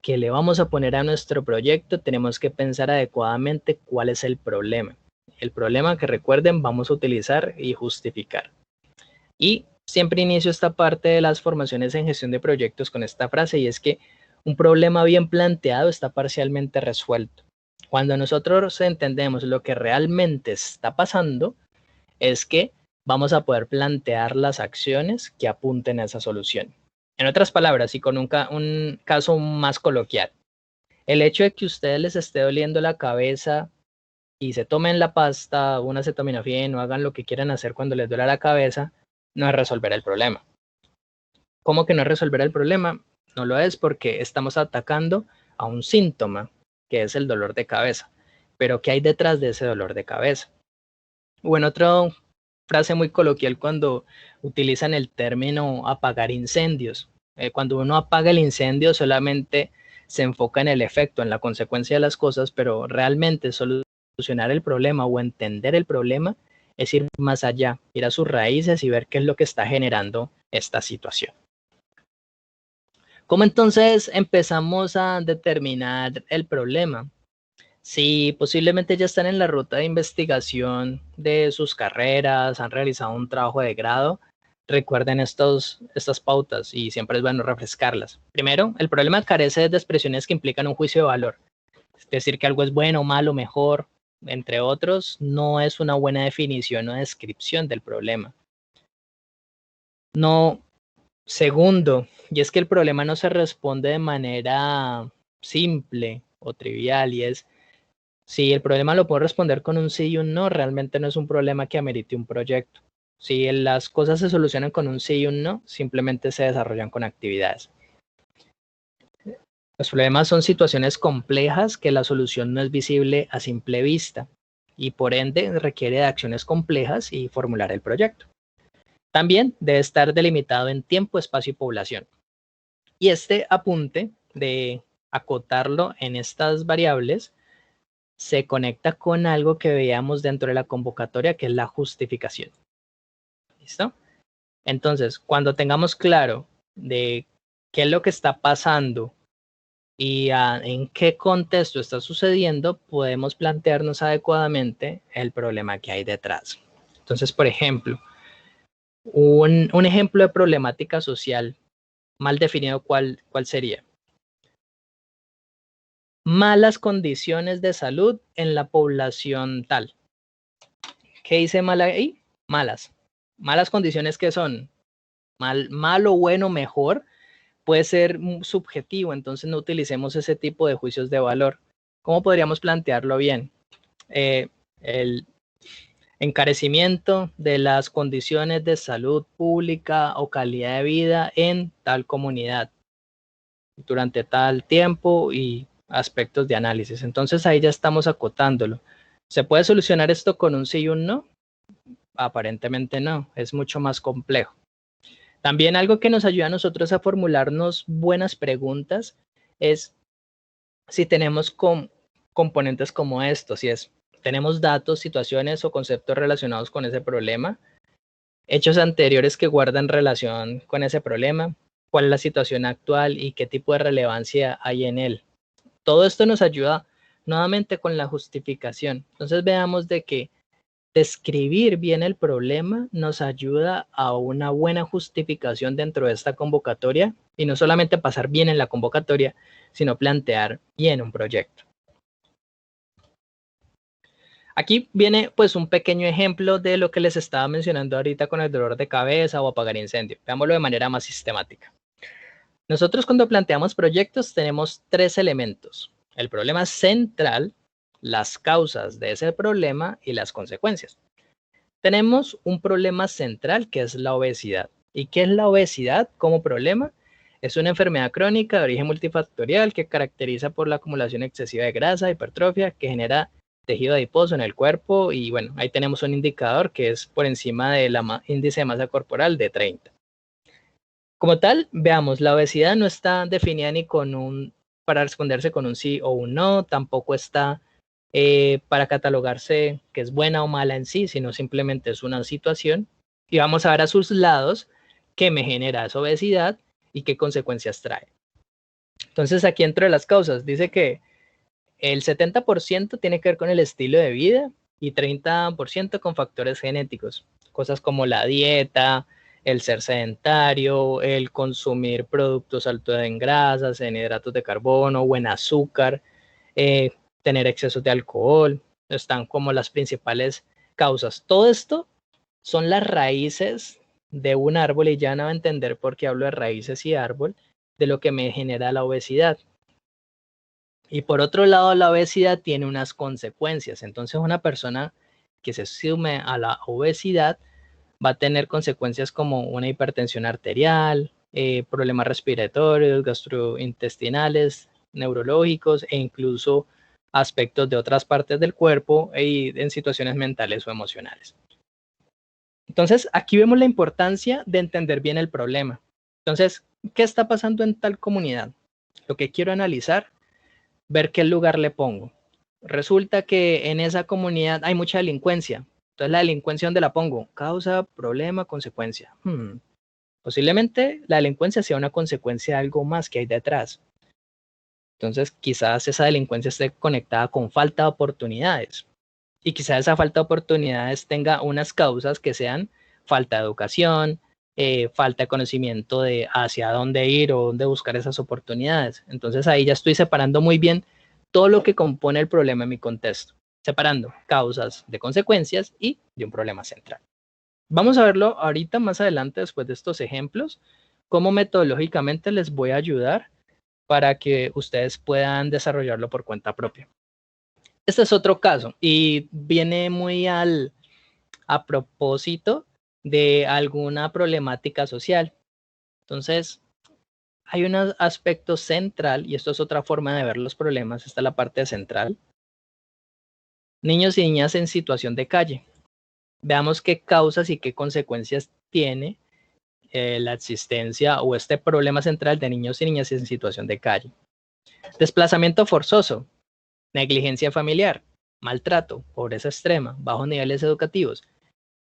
S2: que le vamos a poner a nuestro proyecto, tenemos que pensar adecuadamente cuál es el problema. El problema que recuerden vamos a utilizar y justificar. Y siempre inicio esta parte de las formaciones en gestión de proyectos con esta frase y es que un problema bien planteado está parcialmente resuelto. Cuando nosotros entendemos lo que realmente está pasando, es que vamos a poder plantear las acciones que apunten a esa solución. En otras palabras, y con un caso más coloquial, el hecho de que a ustedes les esté doliendo la cabeza y se tomen la pasta, una acetaminofén o hagan lo que quieran hacer cuando les duela la cabeza, no es resolver el problema. ¿Cómo que no es resolver el problema? No lo es porque estamos atacando a un síntoma, que es el dolor de cabeza. Pero ¿qué hay detrás de ese dolor de cabeza? O en otra frase muy coloquial cuando utilizan el término apagar incendios. Cuando uno apaga el incendio solamente se enfoca en el efecto, en la consecuencia de las cosas, pero realmente solucionar el problema o entender el problema es ir más allá, ir a sus raíces y ver qué es lo que está generando esta situación. ¿Cómo entonces empezamos a determinar el problema? Si posiblemente ya están en la ruta de investigación de sus carreras, han realizado un trabajo de grado, recuerden estas pautas y siempre es bueno refrescarlas. Primero, el problema carece de expresiones que implican un juicio de valor. Es decir, que algo es bueno, malo, mejor, entre otros, no es una buena definición o descripción del problema. No. Segundo, y es que el problema no se responde de manera simple o trivial y es si el problema lo puedo responder con un sí y un no, realmente no es un problema que amerite un proyecto. Si las cosas se solucionan con un sí y un no, simplemente se desarrollan con actividades. Los problemas son situaciones complejas que la solución no es visible a simple vista y por ende requiere de acciones complejas y formular el proyecto. También debe estar delimitado en tiempo, espacio y población. Y este apunte de acotarlo en estas variables se conecta con algo que veíamos dentro de la convocatoria, que es la justificación. ¿Listo? Entonces, cuando tengamos claro de qué es lo que está pasando y en qué contexto está sucediendo, podemos plantearnos adecuadamente el problema que hay detrás. Entonces, por ejemplo, un ejemplo de problemática social mal definido, ¿cuál sería? Malas condiciones de salud en la población tal. ¿Qué dice mal ahí? Malas. Malas condiciones que son malo, bueno, mejor, puede ser subjetivo, entonces no utilicemos ese tipo de juicios de valor. ¿Cómo podríamos plantearlo bien? El encarecimiento de las condiciones de salud pública o calidad de vida en tal comunidad durante tal tiempo y aspectos de análisis. Entonces ahí ya estamos acotándolo. ¿Se puede solucionar esto con un sí y un no? Aparentemente no, es mucho más complejo. También algo que nos ayuda a nosotros a formularnos buenas preguntas es si tenemos componentes como estos, si tenemos datos, situaciones o conceptos relacionados con ese problema, hechos anteriores que guardan relación con ese problema, cuál es la situación actual y qué tipo de relevancia hay en él. Todo esto nos ayuda nuevamente con la justificación. Entonces veamos de que describir bien el problema nos ayuda a una buena justificación dentro de esta convocatoria y no solamente pasar bien en la convocatoria, sino plantear bien un proyecto. Aquí viene pues un pequeño ejemplo de lo que les estaba mencionando ahorita con el dolor de cabeza o apagar incendio. Veámoslo de manera más sistemática. Nosotros cuando planteamos proyectos tenemos 3 elementos: el problema central, las causas de ese problema y las consecuencias. Tenemos un problema central que es la obesidad. ¿Y qué es la obesidad como problema? Es una enfermedad crónica de origen multifactorial que caracteriza por la acumulación excesiva de grasa, hipertrofia, que genera tejido adiposo en el cuerpo y bueno, ahí tenemos un indicador que es por encima del índice de masa corporal de 30. Como tal, veamos, la obesidad no está definida ni para responderse con un sí o un no, tampoco está para catalogarse que es buena o mala en sí, sino simplemente es una situación. Y vamos a ver a sus lados qué me genera esa obesidad y qué consecuencias trae. Entonces aquí entre las causas dice que el 70% tiene que ver con el estilo de vida y 30% con factores genéticos, cosas como la dieta, el ser sedentario, el consumir productos altos en grasas, en hidratos de carbono o en azúcar, tener exceso de alcohol, están como las principales causas. Todo esto son las raíces de un árbol y ya van a entender por qué hablo de raíces y árbol, de lo que me genera la obesidad. Y por otro lado, la obesidad tiene unas consecuencias. Entonces, una persona que se sume a la obesidad va a tener consecuencias como una hipertensión arterial, problemas respiratorios, gastrointestinales, neurológicos e incluso aspectos de otras partes del cuerpo y en situaciones mentales o emocionales. Entonces, aquí vemos la importancia de entender bien el problema. Entonces, ¿qué está pasando en tal comunidad? Lo que quiero analizar, ver qué lugar le pongo. Resulta que en esa comunidad hay mucha delincuencia. Entonces, la delincuencia, ¿dónde la pongo? Causa, problema, consecuencia. Posiblemente la delincuencia sea una consecuencia de algo más que hay detrás. Entonces, quizás esa delincuencia esté conectada con falta de oportunidades. Y quizás esa falta de oportunidades tenga unas causas que sean falta de educación, falta de conocimiento de hacia dónde ir o dónde buscar esas oportunidades. Entonces, ahí ya estoy separando muy bien todo lo que compone el problema en mi contexto, separando causas de consecuencias y de un problema central. Vamos a verlo ahorita más adelante después de estos ejemplos, cómo metodológicamente les voy a ayudar para que ustedes puedan desarrollarlo por cuenta propia. Este es otro caso y viene muy a propósito de alguna problemática social. Entonces, hay un aspecto central y esto es otra forma de ver los problemas. Esta es la parte central. Niños y niñas en situación de calle. Veamos qué causas y qué consecuencias tiene la existencia o este problema central de niños y niñas en situación de calle. Desplazamiento forzoso, negligencia familiar, maltrato, pobreza extrema, bajos niveles educativos,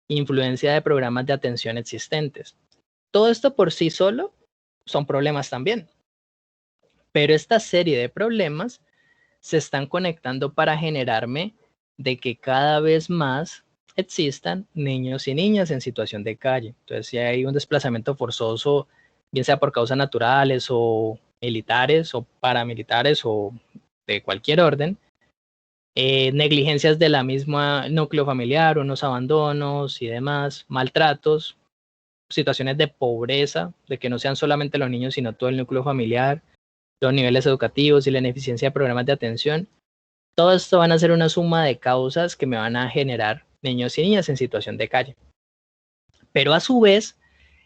S2: influencia de programas de atención existentes. Todo esto por sí solo son problemas también. Pero esta serie de problemas se están conectando para generarme de que cada vez más existan niños y niñas en situación de calle. Entonces, si hay un desplazamiento forzoso, bien sea por causas naturales o militares o paramilitares o de cualquier orden, negligencias de la misma núcleo familiar, unos abandonos y demás, maltratos, situaciones de pobreza, de que no sean solamente los niños, sino todo el núcleo familiar, los niveles educativos y la ineficiencia de programas de atención. Todo esto van a ser una suma de causas que me van a generar niños y niñas en situación de calle. Pero a su vez,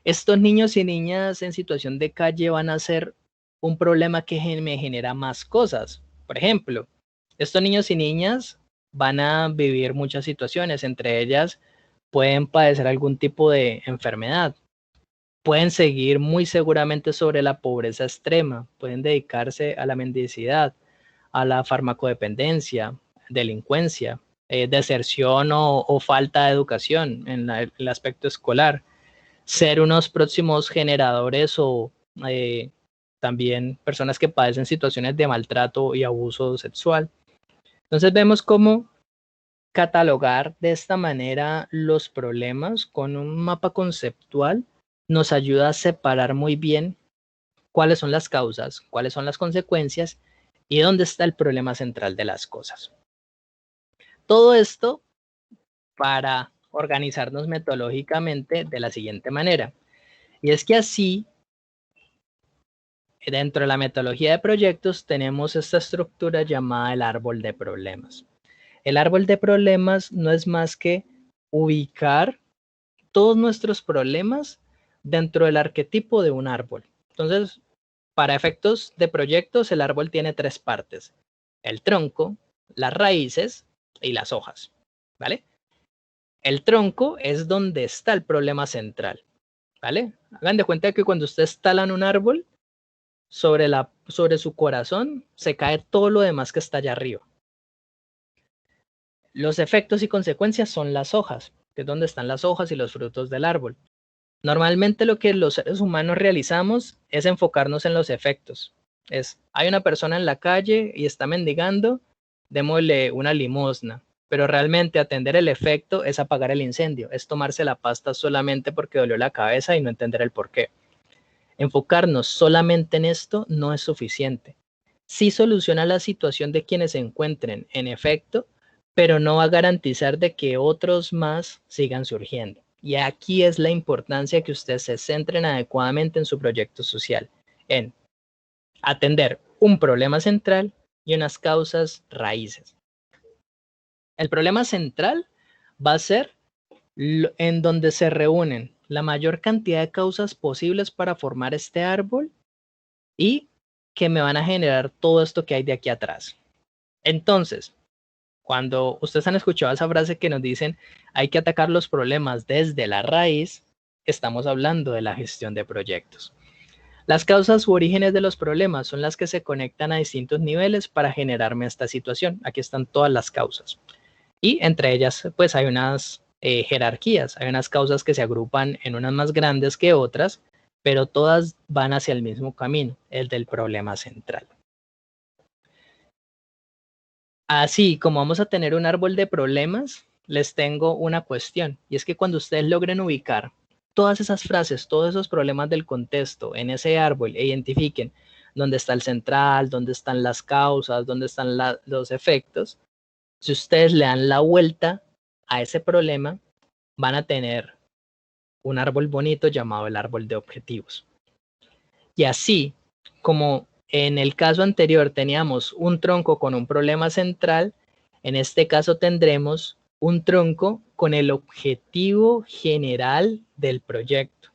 S2: estos niños y niñas en situación de calle van a ser un problema que me genera más cosas. Por ejemplo, estos niños y niñas van a vivir muchas situaciones, entre ellas pueden padecer algún tipo de enfermedad, pueden seguir muy seguramente sobre la pobreza extrema, pueden dedicarse a la mendicidad, a la farmacodependencia, delincuencia, deserción o falta de educación en el aspecto escolar, ser unos próximos generadores o también personas que padecen situaciones de maltrato y abuso sexual. Entonces vemos cómo catalogar de esta manera los problemas con un mapa conceptual nos ayuda a separar muy bien cuáles son las causas, cuáles son las consecuencias y dónde está el problema central de las cosas. Todo esto para organizarnos metodológicamente de la siguiente manera. Y es que así, dentro de la metodología de proyectos, tenemos esta estructura llamada el árbol de problemas. El árbol de problemas no es más que ubicar todos nuestros problemas dentro del arquetipo de un árbol. Entonces, para efectos de proyectos, el árbol tiene tres partes: el tronco, las raíces y las hojas, ¿vale? El tronco es donde está el problema central, ¿vale? Hagan de cuenta que cuando ustedes talan un árbol, sobre su corazón se cae todo lo demás que está allá arriba. Los efectos y consecuencias son las hojas, que es donde están las hojas y los frutos del árbol. Normalmente lo que los seres humanos realizamos es enfocarnos en los efectos. Hay una persona en la calle y está mendigando, démosle una limosna. Pero realmente atender el efecto es apagar el incendio, es tomarse la pasta solamente porque dolió la cabeza y no entender el porqué. Enfocarnos solamente en esto no es suficiente. Sí soluciona la situación de quienes se encuentren en efecto, pero no va a garantizar de que otros más sigan surgiendo. Y aquí es la importancia que ustedes se centren adecuadamente en su proyecto social, en atender un problema central y unas causas raíces. El problema central va a ser en donde se reúnen la mayor cantidad de causas posibles para formar este árbol y que me van a generar todo esto que hay de aquí atrás. Entonces, cuando ustedes han escuchado esa frase que nos dicen hay que atacar los problemas desde la raíz, estamos hablando de la gestión de proyectos. Las causas u orígenes de los problemas son las que se conectan a distintos niveles para generarme esta situación. Aquí están todas las causas. Y entre ellas, pues hay unas jerarquías, hay unas causas que se agrupan en unas más grandes que otras, pero todas van hacia el mismo camino, el del problema central. Así como vamos a tener un árbol de problemas, les tengo una cuestión, y es que cuando ustedes logren ubicar todas esas frases, todos esos problemas del contexto en ese árbol e identifiquen dónde está el central, dónde están las causas, dónde están los efectos, si ustedes le dan la vuelta a ese problema, van a tener un árbol bonito llamado el árbol de objetivos. Y así como en el caso anterior teníamos un tronco con un problema central, en este caso tendremos un tronco con el objetivo general del proyecto.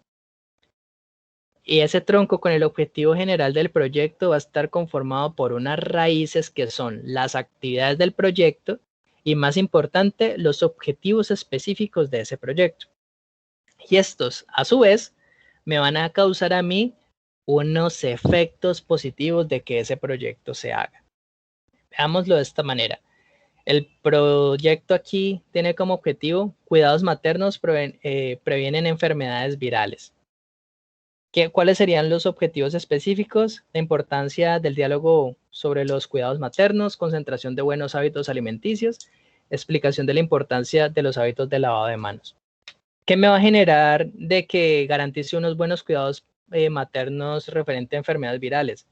S2: Y ese tronco con el objetivo general del proyecto va a estar conformado por unas raíces que son las actividades del proyecto y, más importante, los objetivos específicos de ese proyecto. Y estos, a su vez, me van a causar a mí unos efectos positivos de que ese proyecto se haga. Veámoslo de esta manera. El proyecto aquí tiene como objetivo cuidados maternos previenen enfermedades virales. ¿Cuáles serían los objetivos específicos? La importancia del diálogo sobre los cuidados maternos, concentración de buenos hábitos alimenticios, explicación de la importancia de los hábitos de lavado de manos. ¿Qué me va a generar de que garantice unos buenos cuidados maternos referente a enfermedades virales?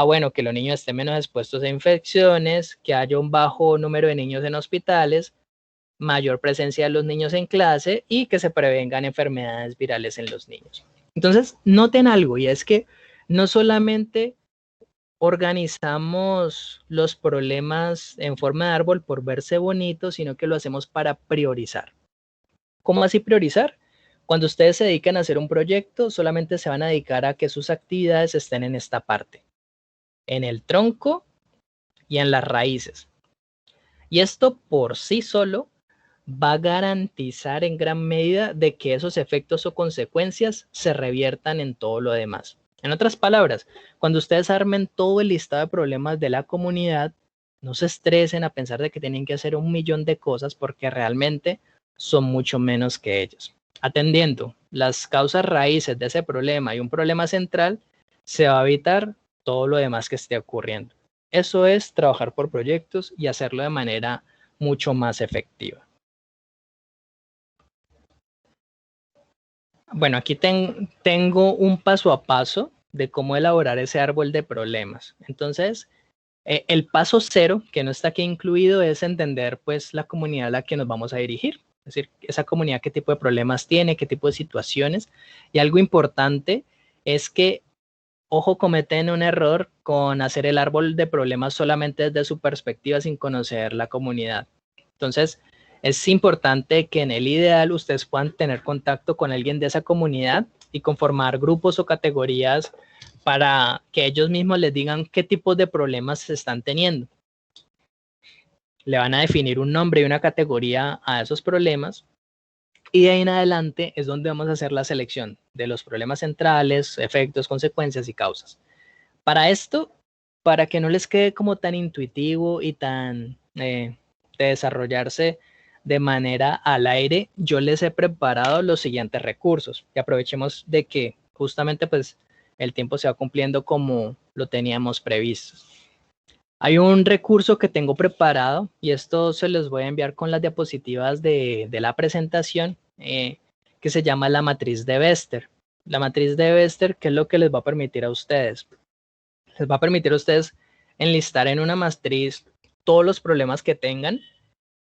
S2: Bueno, que los niños estén menos expuestos a infecciones, que haya un bajo número de niños en hospitales, mayor presencia de los niños en clase y que se prevengan enfermedades virales en los niños. Entonces, noten algo, y es que no solamente organizamos los problemas en forma de árbol por verse bonitos, sino que lo hacemos para priorizar. ¿Cómo así priorizar? Cuando ustedes se dedican a hacer un proyecto, solamente se van a dedicar a que sus actividades estén en esta parte, en el tronco y en las raíces. Y esto por sí solo va a garantizar en gran medida de que esos efectos o consecuencias se reviertan en todo lo demás. En otras palabras, cuando ustedes armen todo el listado de problemas de la comunidad, no se estresen a pensar de que tienen que hacer 1.000.000 de cosas porque realmente son mucho menos que ellos. Atendiendo las causas raíces de ese problema y un problema central, se va a evitar todo lo demás que esté ocurriendo. Eso es trabajar por proyectos y hacerlo de manera mucho más efectiva. Bueno, aquí tengo un paso a paso de cómo elaborar ese árbol de problemas. Entonces, el paso 0, que no está aquí incluido, es entender pues la comunidad a la que nos vamos a dirigir. Es decir, esa comunidad qué tipo de problemas tiene, qué tipo de situaciones. Y algo importante es que, ojo, cometen un error con hacer el árbol de problemas solamente desde su perspectiva sin conocer la comunidad. Entonces, es importante que en el ideal ustedes puedan tener contacto con alguien de esa comunidad y conformar grupos o categorías para que ellos mismos les digan qué tipos de problemas se están teniendo. Le van a definir un nombre y una categoría a esos problemas y de ahí en adelante es donde vamos a hacer la selección de los problemas centrales, efectos, consecuencias y causas. Para esto, para que no les quede como tan intuitivo y tan de desarrollarse de manera al aire, yo les he preparado los siguientes recursos y aprovechemos de que justamente pues el tiempo se va cumpliendo como lo teníamos previsto. Hay un recurso que tengo preparado y esto se los voy a enviar con las diapositivas de la presentación que se llama la matriz de Bester. La matriz de Bester, ¿qué es lo que les va a permitir a ustedes? Les va a permitir a ustedes enlistar en una matriz todos los problemas que tengan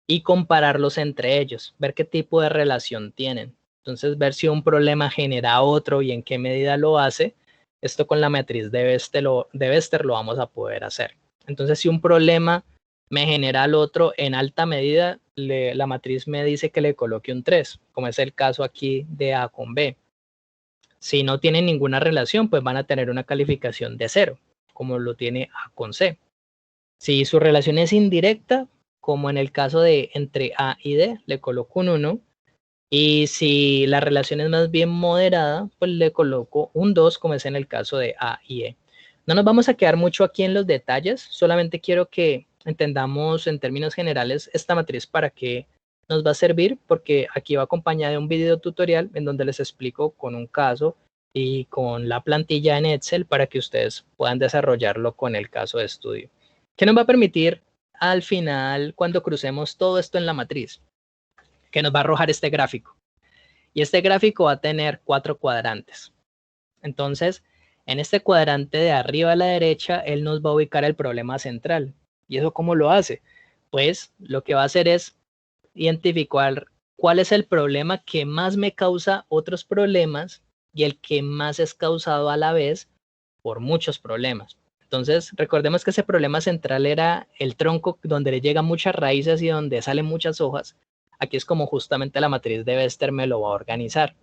S2: y compararlos entre ellos, ver qué tipo de relación tienen. Entonces, ver si un problema genera otro y en qué medida lo hace. Esto con la matriz de Bester lo vamos a poder hacer. Entonces, si un problema me genera al otro en alta medida, la matriz me dice que le coloque un 3, como es el caso aquí de A con B. Si no tienen ninguna relación, pues van a tener una calificación de 0, como lo tiene A con C. Si su relación es indirecta, como en el caso de entre A y D, le coloco un 1. Y si la relación es más bien moderada, pues le coloco un 2, como es en el caso de A y E. No nos vamos a quedar mucho aquí en los detalles, solamente quiero que entendamos en términos generales esta matriz para qué nos va a servir, porque aquí va acompañada de un video tutorial en donde les explico con un caso y con la plantilla en Excel para que ustedes puedan desarrollarlo con el caso de estudio. ¿Qué nos va a permitir al final cuando crucemos todo esto en la matriz? Que nos va a arrojar este gráfico. Y este gráfico va a tener 4 cuadrantes. Entonces, en este cuadrante de arriba a la derecha, él nos va a ubicar el problema central. ¿Y eso cómo lo hace? Pues lo que va a hacer es identificar cuál es el problema que más me causa otros problemas y el que más es causado a la vez por muchos problemas. Entonces, recordemos que ese problema central era el tronco donde le llegan muchas raíces y donde salen muchas hojas. Aquí es como justamente la matriz de Bester me lo va a organizar.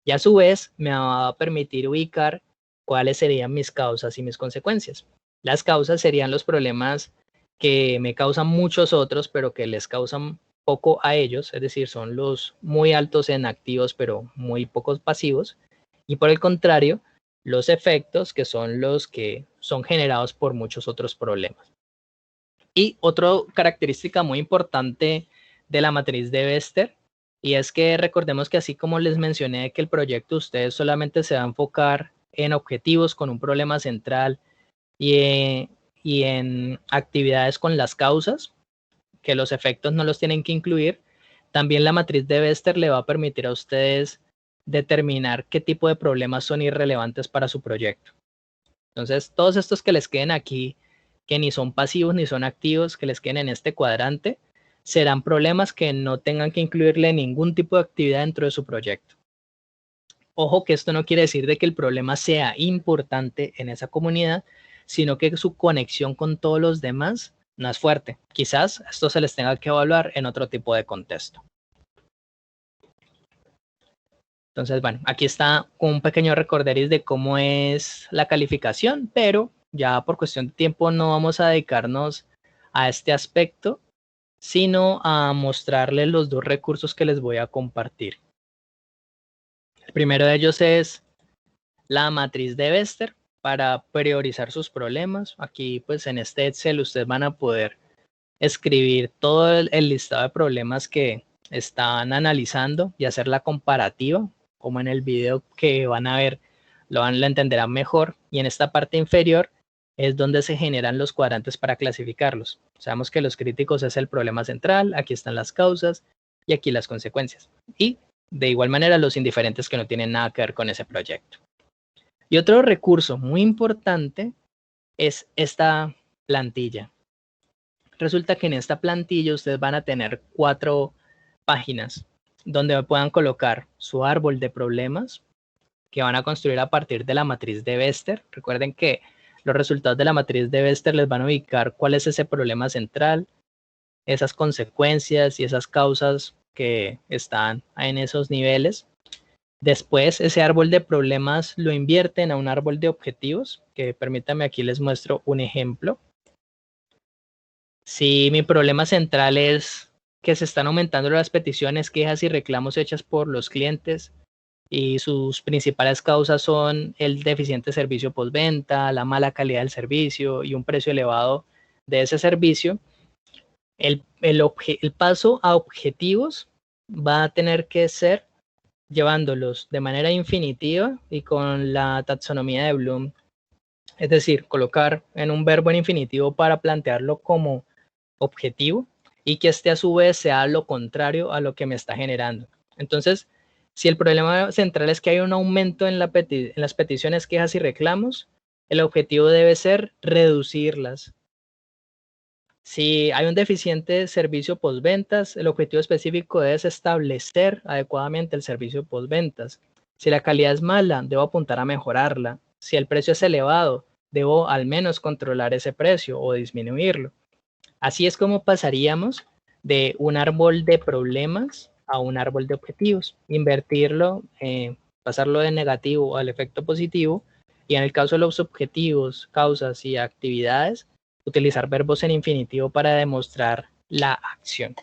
S2: Y a su vez me va a permitir ubicar cuáles serían mis causas y mis consecuencias. Las causas serían los problemas que me causan muchos otros, pero que les causan poco a ellos, es decir, son los muy altos en activos, pero muy pocos pasivos. Y por el contrario, los efectos, que son los que son generados por muchos otros problemas. Y otra característica muy importante de la matriz de Bester, y es que recordemos que así como les mencioné que el proyecto ustedes solamente se va a enfocar en objetivos con un problema central y en actividades con las causas, que los efectos no los tienen que incluir, también la matriz de Bester le va a permitir a ustedes determinar qué tipo de problemas son irrelevantes para su proyecto. Entonces, todos estos que les queden aquí, que ni son pasivos ni son activos, que les queden en este cuadrante, serán problemas que no tengan que incluirle ningún tipo de actividad dentro de su proyecto. Ojo que esto no quiere decir de que el problema sea importante en esa comunidad, sino que su conexión con todos los demás no es fuerte. Quizás esto se les tenga que evaluar en otro tipo de contexto. Entonces, bueno, aquí está un pequeño recorderis de cómo es la calificación, pero ya por cuestión de tiempo no vamos a dedicarnos a este aspecto, sino a mostrarles los 2 recursos que les voy a compartir. El primero de ellos es la matriz de Bester para priorizar sus problemas. Aquí, pues en este Excel, ustedes van a poder escribir todo el listado de problemas que están analizando y hacer la comparativa, como en el video que van a ver, lo entenderán mejor. Y en esta parte inferior es donde se generan los cuadrantes para clasificarlos. Sabemos que los críticos es el problema central, aquí están las causas y aquí las consecuencias. Y de igual manera los indiferentes que no tienen nada que ver con ese proyecto. Y otro recurso muy importante es esta plantilla. Resulta que en esta plantilla ustedes van a tener 4 páginas donde puedan colocar su árbol de problemas que van a construir a partir de la matriz de Bester. Recuerden que los resultados de la matriz de Bester les van a ubicar cuál es ese problema central, esas consecuencias y esas causas que están en esos niveles. Después, ese árbol de problemas lo invierten a un árbol de objetivos, que permítanme aquí les muestro un ejemplo. Si mi problema central es que se están aumentando las peticiones, quejas y reclamos hechas por los clientes y sus principales causas son el deficiente servicio postventa, la mala calidad del servicio y un precio elevado de ese servicio, el paso a objetivos va a tener que ser llevándolos de manera infinitiva y con la taxonomía de Bloom, es decir, colocar en un verbo en infinitivo para plantearlo como objetivo y que este a su vez sea lo contrario a lo que me está generando. Entonces, si el problema central es que hay un aumento en las peticiones, quejas y reclamos, el objetivo debe ser reducirlas. Si hay un deficiente servicio postventas, el objetivo específico es establecer adecuadamente el servicio postventas. Si la calidad es mala, debo apuntar a mejorarla. Si el precio es elevado, debo al menos controlar ese precio o disminuirlo. Así es como pasaríamos de un árbol de problemas a un árbol de objetivos. Invertirlo, pasarlo de negativo al efecto positivo, y en el caso de los objetivos, causas y actividades, utilizar verbos en infinitivo para demostrar la acción.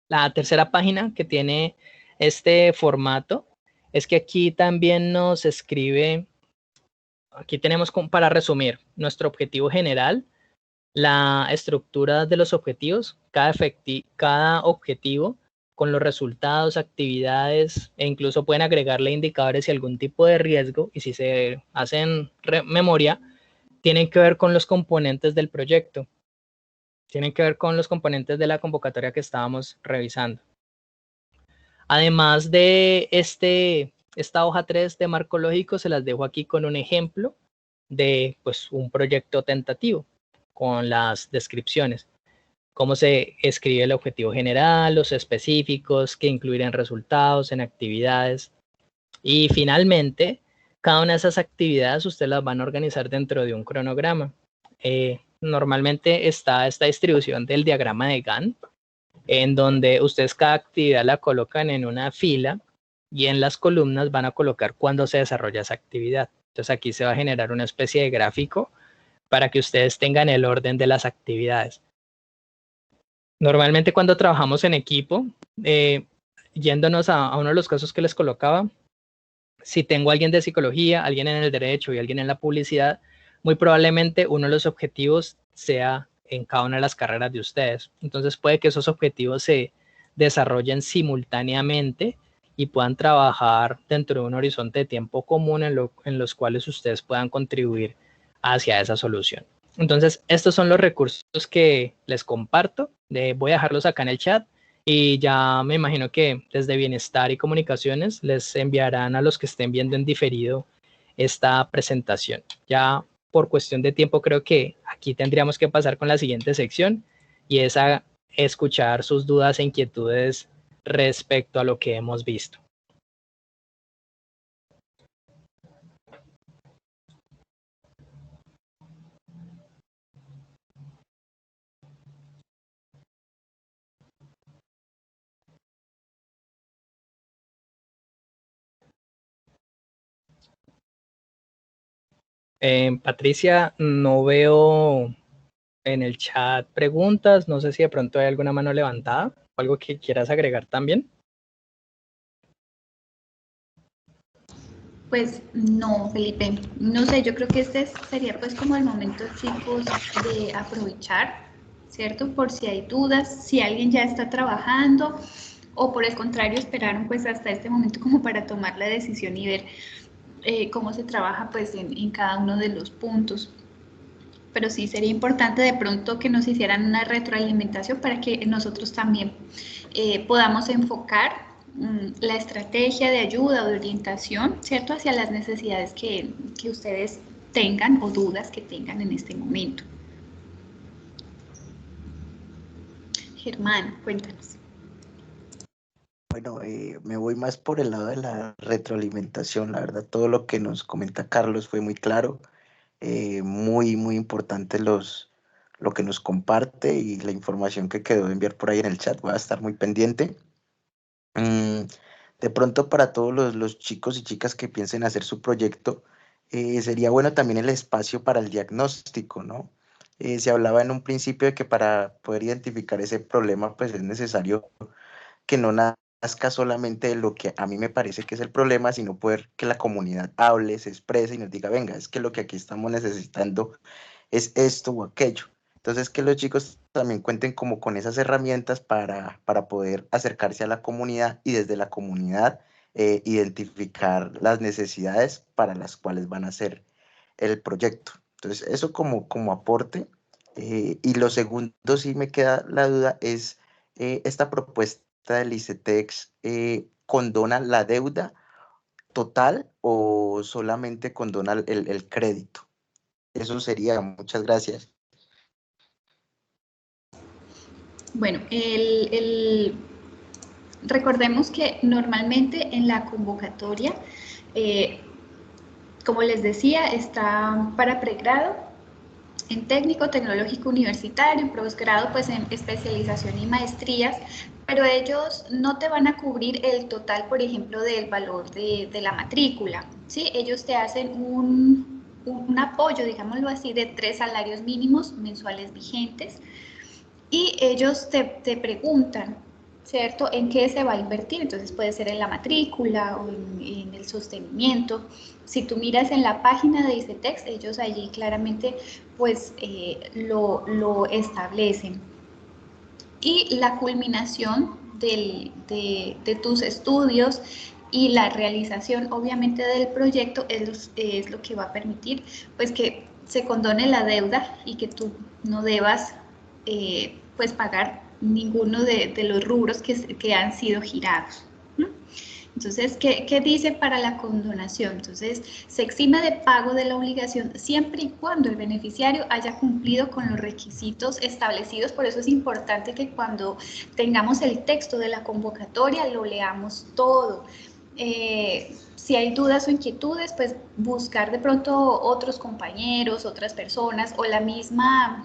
S2: La tercera página que tiene este formato es que aquí también nos escribe, aquí tenemos para resumir nuestro objetivo general, la estructura de los objetivos, cada objetivo con los resultados, actividades e incluso pueden agregarle indicadores y algún tipo de riesgo, y si se hacen memoria, tienen que ver con los componentes del proyecto, tienen que ver con los componentes de la convocatoria que estábamos revisando. Además de esta hoja 3 de marco lógico, se las dejo aquí con un ejemplo de pues, un proyecto tentativo con las descripciones. Cómo se escribe el objetivo general, los específicos, qué incluir en resultados, en actividades. Y finalmente, cada una de esas actividades ustedes las van a organizar dentro de un cronograma. Normalmente está esta distribución del diagrama de Gantt, en donde ustedes cada actividad la colocan en una fila y en las columnas van a colocar cuándo se desarrolla esa actividad. Entonces aquí se va a generar una especie de gráfico para que ustedes tengan el orden de las actividades. Normalmente cuando trabajamos en equipo, yéndonos a uno de los casos que les colocaba, si tengo a alguien de psicología, alguien en el derecho y alguien en la publicidad, muy probablemente uno de los objetivos sea en cada una de las carreras de ustedes. Entonces puede que esos objetivos se desarrollen simultáneamente y puedan trabajar dentro de un horizonte de tiempo común en los cuales ustedes puedan contribuir hacia esa solución. Entonces, estos son los recursos que les comparto. Voy a dejarlos acá en el chat y ya me imagino que desde Bienestar y Comunicaciones les enviarán a los que estén viendo en diferido esta presentación. Ya por cuestión de tiempo creo que aquí tendríamos que pasar con la siguiente sección y es a escuchar sus dudas e inquietudes respecto a lo que hemos visto. Patricia, no veo en el chat preguntas, no sé si de pronto hay alguna mano levantada o algo que quieras agregar también.
S1: Pues no, Felipe, no sé, yo creo que este sería pues como el momento, chicos, de aprovechar, ¿cierto? Por si hay dudas, si alguien ya está trabajando o por el contrario esperaron pues hasta este momento como para tomar la decisión y ver cómo se trabaja pues en cada uno de los puntos. pero sí sería importante de pronto que nos hicieran una retroalimentación para que nosotros también podamos enfocar la estrategia de ayuda o de orientación, ¿cierto?, hacia las necesidades que ustedes tengan o dudas que tengan en este momento. Germán, cuéntanos.
S3: Bueno, me voy más por el lado de la retroalimentación. La verdad, todo lo que nos comenta Carlos fue muy claro, muy importante lo que nos comparte y la información que quedó de enviar por ahí en el chat. Voy a estar muy pendiente. De pronto, para todos los chicos y chicas que piensen hacer su proyecto, sería bueno también el espacio para el diagnóstico, ¿no? Se hablaba en un principio de que para poder identificar ese problema, pues es necesario que no nazca solamente de lo que a mí me parece que es el problema, sino poder que la comunidad hable, se exprese y nos diga, venga, es que lo que aquí estamos necesitando es esto o aquello. Entonces, que los chicos también cuenten como con esas herramientas para poder acercarse a la comunidad y desde la comunidad identificar las necesidades para las cuales van a hacer el proyecto. Entonces, eso como aporte. Y lo segundo, sí me queda la duda, es esta propuesta del ICETEX, ¿condona la deuda total o solamente condona el crédito? Eso sería, muchas gracias.
S1: Bueno, recordemos que normalmente en la convocatoria, como les decía, está para pregrado, en técnico, tecnológico universitario, en posgrado, pues en especialización y maestrías, pero ellos no te van a cubrir el total, por ejemplo, del valor de la matrícula, ¿sí? Ellos te hacen un apoyo, digámoslo así, de 3 salarios mínimos mensuales vigentes, y ellos te preguntan, ¿cierto?, en qué se va a invertir. Entonces puede ser en la matrícula o en el sostenimiento. Si tú miras en la página de ICETEX, ellos allí claramente pues lo establecen. Y la culminación de tus estudios y la realización obviamente del proyecto es lo que va a permitir pues que se condone la deuda y que tú no debas pues pagar ninguno de los rubros que han sido girados. Entonces, ¿qué dice para la condonación? Entonces, se exime de pago de la obligación siempre y cuando el beneficiario haya cumplido con los requisitos establecidos. Por eso es importante que cuando tengamos el texto de la convocatoria lo leamos todo. Si hay dudas o inquietudes, pues buscar de pronto otros compañeros, otras personas o la misma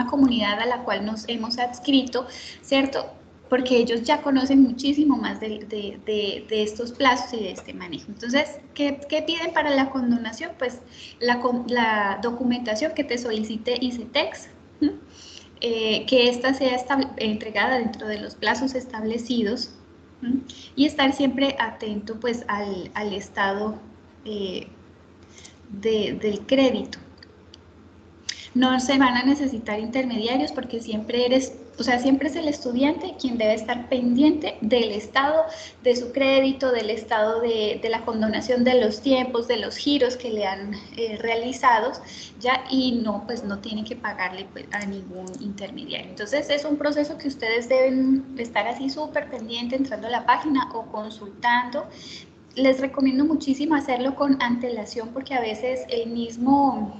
S1: comunidad a la cual nos hemos adscrito, ¿cierto? Porque ellos ya conocen muchísimo más de estos plazos y de este manejo. Entonces, ¿qué piden para la condonación? Pues la documentación que te solicite ICETEX, que ésta sea entregada dentro de los plazos establecidos, y estar siempre atento pues al estado del crédito. No se van a necesitar intermediarios porque siempre siempre es el estudiante quien debe estar pendiente del estado de su crédito, del estado de la condonación de los tiempos, de los giros que le han realizado, ya, y no, pues no tienen que pagarle pues, a ningún intermediario. Entonces es un proceso que ustedes deben estar así súper pendiente entrando a la página o consultando. Les recomiendo muchísimo hacerlo con antelación porque a veces el mismo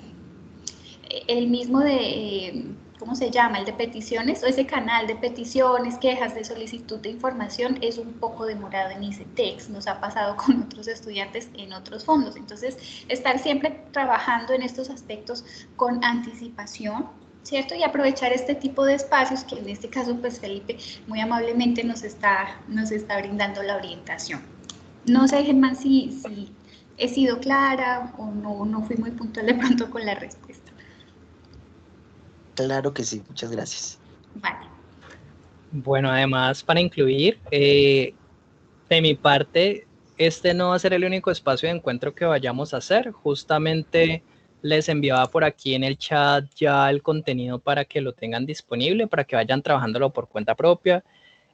S1: ¿cómo se llama? El de peticiones o ese canal de peticiones, quejas, de solicitud de información es un poco demorado en ICETEX, nos ha pasado con otros estudiantes en otros fondos. Entonces, estar siempre trabajando en estos aspectos con anticipación, ¿cierto? Y aprovechar este tipo de espacios que en este caso, pues Felipe muy amablemente nos está brindando la orientación. No sé, Germán, si he sido clara o no fui muy puntual de pronto con la respuesta.
S3: Claro que sí, muchas gracias.
S1: Vale.
S2: Bueno, además, para incluir, de mi parte, este no va a ser el único espacio de encuentro que vayamos a hacer. Justamente les enviaba por aquí en el chat ya el contenido para que lo tengan disponible, para que vayan trabajándolo por cuenta propia.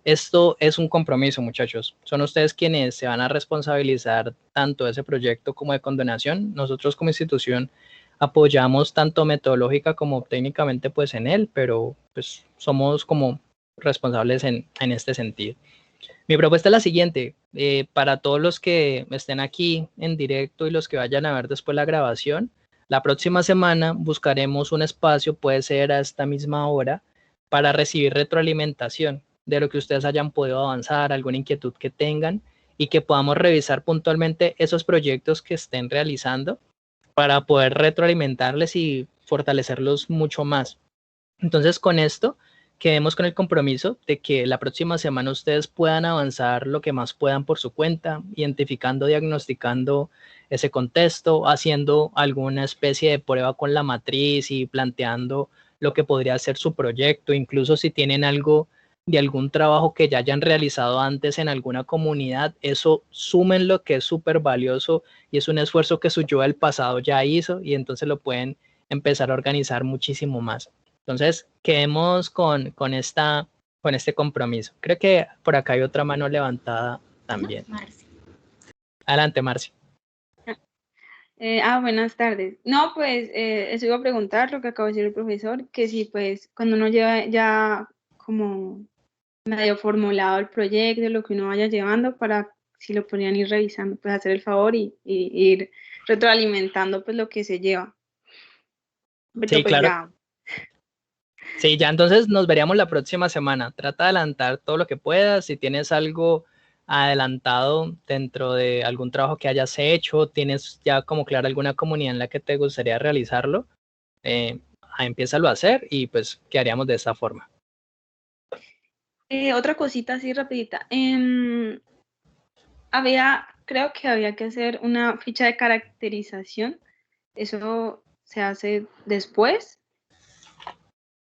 S2: Esto es un compromiso, muchachos. Son ustedes quienes se van a responsabilizar tanto de ese proyecto como de condonación. Nosotros como institución apoyamos tanto metodológica como técnicamente pues en él, pero pues somos como responsables en este sentido. Mi propuesta es la siguiente, para todos los que estén aquí en directo y los que vayan a ver después la grabación, la próxima semana buscaremos un espacio, puede ser a esta misma hora, para recibir retroalimentación de lo que ustedes hayan podido avanzar, alguna inquietud que tengan y que podamos revisar puntualmente esos proyectos que estén realizando para poder retroalimentarles y fortalecerlos mucho más. Entonces, con esto, quedemos con el compromiso de que la próxima semana ustedes puedan avanzar lo que más puedan por su cuenta, identificando, diagnosticando ese contexto, haciendo alguna especie de prueba con la matriz y planteando lo que podría ser su proyecto, incluso si tienen algo de algún trabajo que ya hayan realizado antes en alguna comunidad, eso sumen lo que es súper valioso y es un esfuerzo que su yo del pasado ya hizo y entonces lo pueden empezar a organizar muchísimo más. Entonces, quedemos con este compromiso. Creo que por acá hay otra mano levantada también.
S1: Marci.
S2: Adelante, Marci.
S4: Buenas tardes. No, pues eso iba a preguntar lo que acaba de decir el profesor, que si pues cuando uno lleva ya como medio formulado el proyecto, lo que uno vaya llevando, para si lo podrían ir revisando, pues hacer el favor y ir retroalimentando pues lo que se lleva. Pero,
S2: sí,
S4: pues,
S2: claro.
S4: Ya.
S2: Sí, ya entonces nos veríamos la próxima semana. Trata de adelantar todo lo que puedas. Si tienes algo adelantado dentro de algún trabajo que hayas hecho, tienes ya como clara alguna comunidad en la que te gustaría realizarlo, empiézalo a hacer y pues quedaríamos de esta forma.
S4: Otra cosita así rapidita. Creo que había que hacer una ficha de caracterización. ¿Eso se hace después?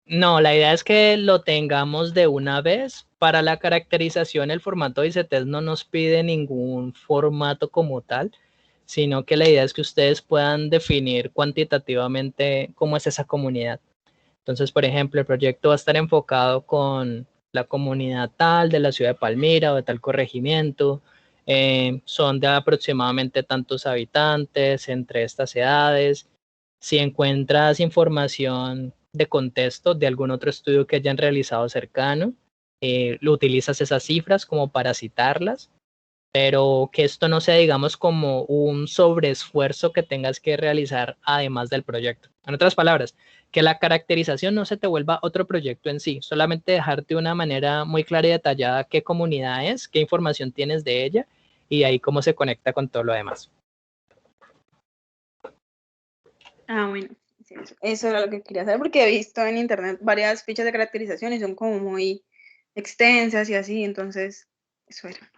S2: No, la idea es que lo tengamos de una vez. Para la caracterización, el formato ICETEX no nos pide ningún formato como tal, sino que la idea es que ustedes puedan definir cuantitativamente cómo es esa comunidad. Entonces, por ejemplo, el proyecto va a estar enfocado con la comunidad tal de la ciudad de Palmira o de tal corregimiento. Son de aproximadamente tantos habitantes entre estas edades. Si encuentras información de contexto de algún otro estudio que hayan realizado cercano, lo utilizas esas cifras como para citarlas, pero que esto no sea, digamos, como un sobreesfuerzo que tengas que realizar además del proyecto. En otras palabras, que la caracterización no se te vuelva otro proyecto en sí, solamente dejarte de una manera muy clara y detallada qué comunidad es, qué información tienes de ella y ahí cómo se conecta con todo lo demás.
S4: Bueno, sí, eso era lo que quería saber, porque he visto en internet varias fichas de caracterización y son como muy extensas y así, entonces eso era.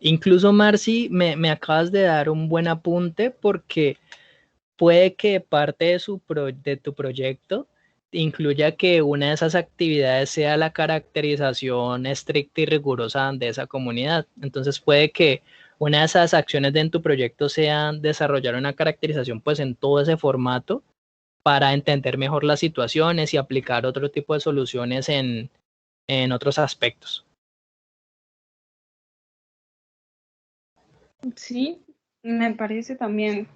S2: Incluso, Marci, me acabas de dar un buen apunte porque puede que parte de tu proyecto incluya que una de esas actividades sea la caracterización estricta y rigurosa de esa comunidad. Entonces puede que una de esas acciones de tu proyecto sea desarrollar una caracterización pues en todo ese formato para entender mejor las situaciones y aplicar otro tipo de soluciones en otros aspectos.
S4: Sí, me parece también.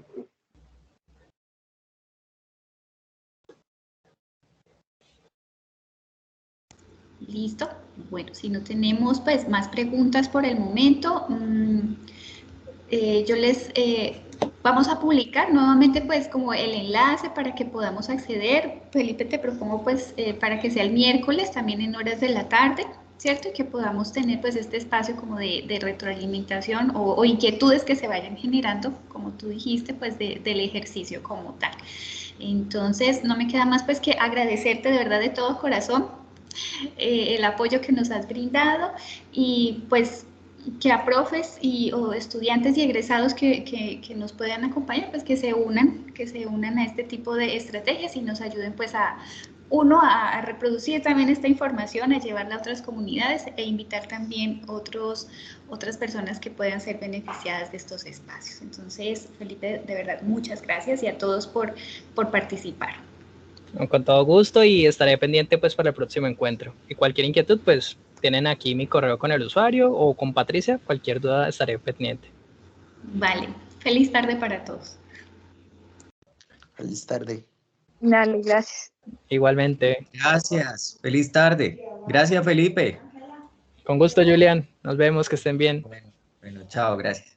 S1: Listo. Bueno, si no tenemos pues más preguntas por el momento, yo les vamos a publicar nuevamente pues como el enlace para que podamos acceder. Felipe, te propongo pues para que sea el miércoles también en horas de la tarde, ¿cierto? Y que podamos tener pues este espacio como de retroalimentación o inquietudes que se vayan generando, como tú dijiste, pues del ejercicio como tal. Entonces, no me queda más pues que agradecerte de verdad de todo corazón el apoyo que nos has brindado y pues que a profes o estudiantes y egresados que nos puedan acompañar, pues que se unan a este tipo de estrategias y nos ayuden pues a reproducir también esta información, a llevarla a otras comunidades e invitar también otras personas que puedan ser beneficiadas de estos espacios. Entonces, Felipe, de verdad, muchas gracias y a todos por participar.
S2: Con todo gusto y estaré pendiente pues para el próximo encuentro. Y cualquier inquietud pues tienen aquí mi correo con el usuario o con Patricia, cualquier duda estaré pendiente.
S1: Vale, feliz tarde para todos.
S3: Feliz tarde.
S4: Dale, gracias.
S2: Igualmente.
S5: Gracias, feliz tarde. Gracias, Felipe.
S2: Con gusto, Julián. Nos vemos, que estén bien.
S5: Bueno, chao, gracias.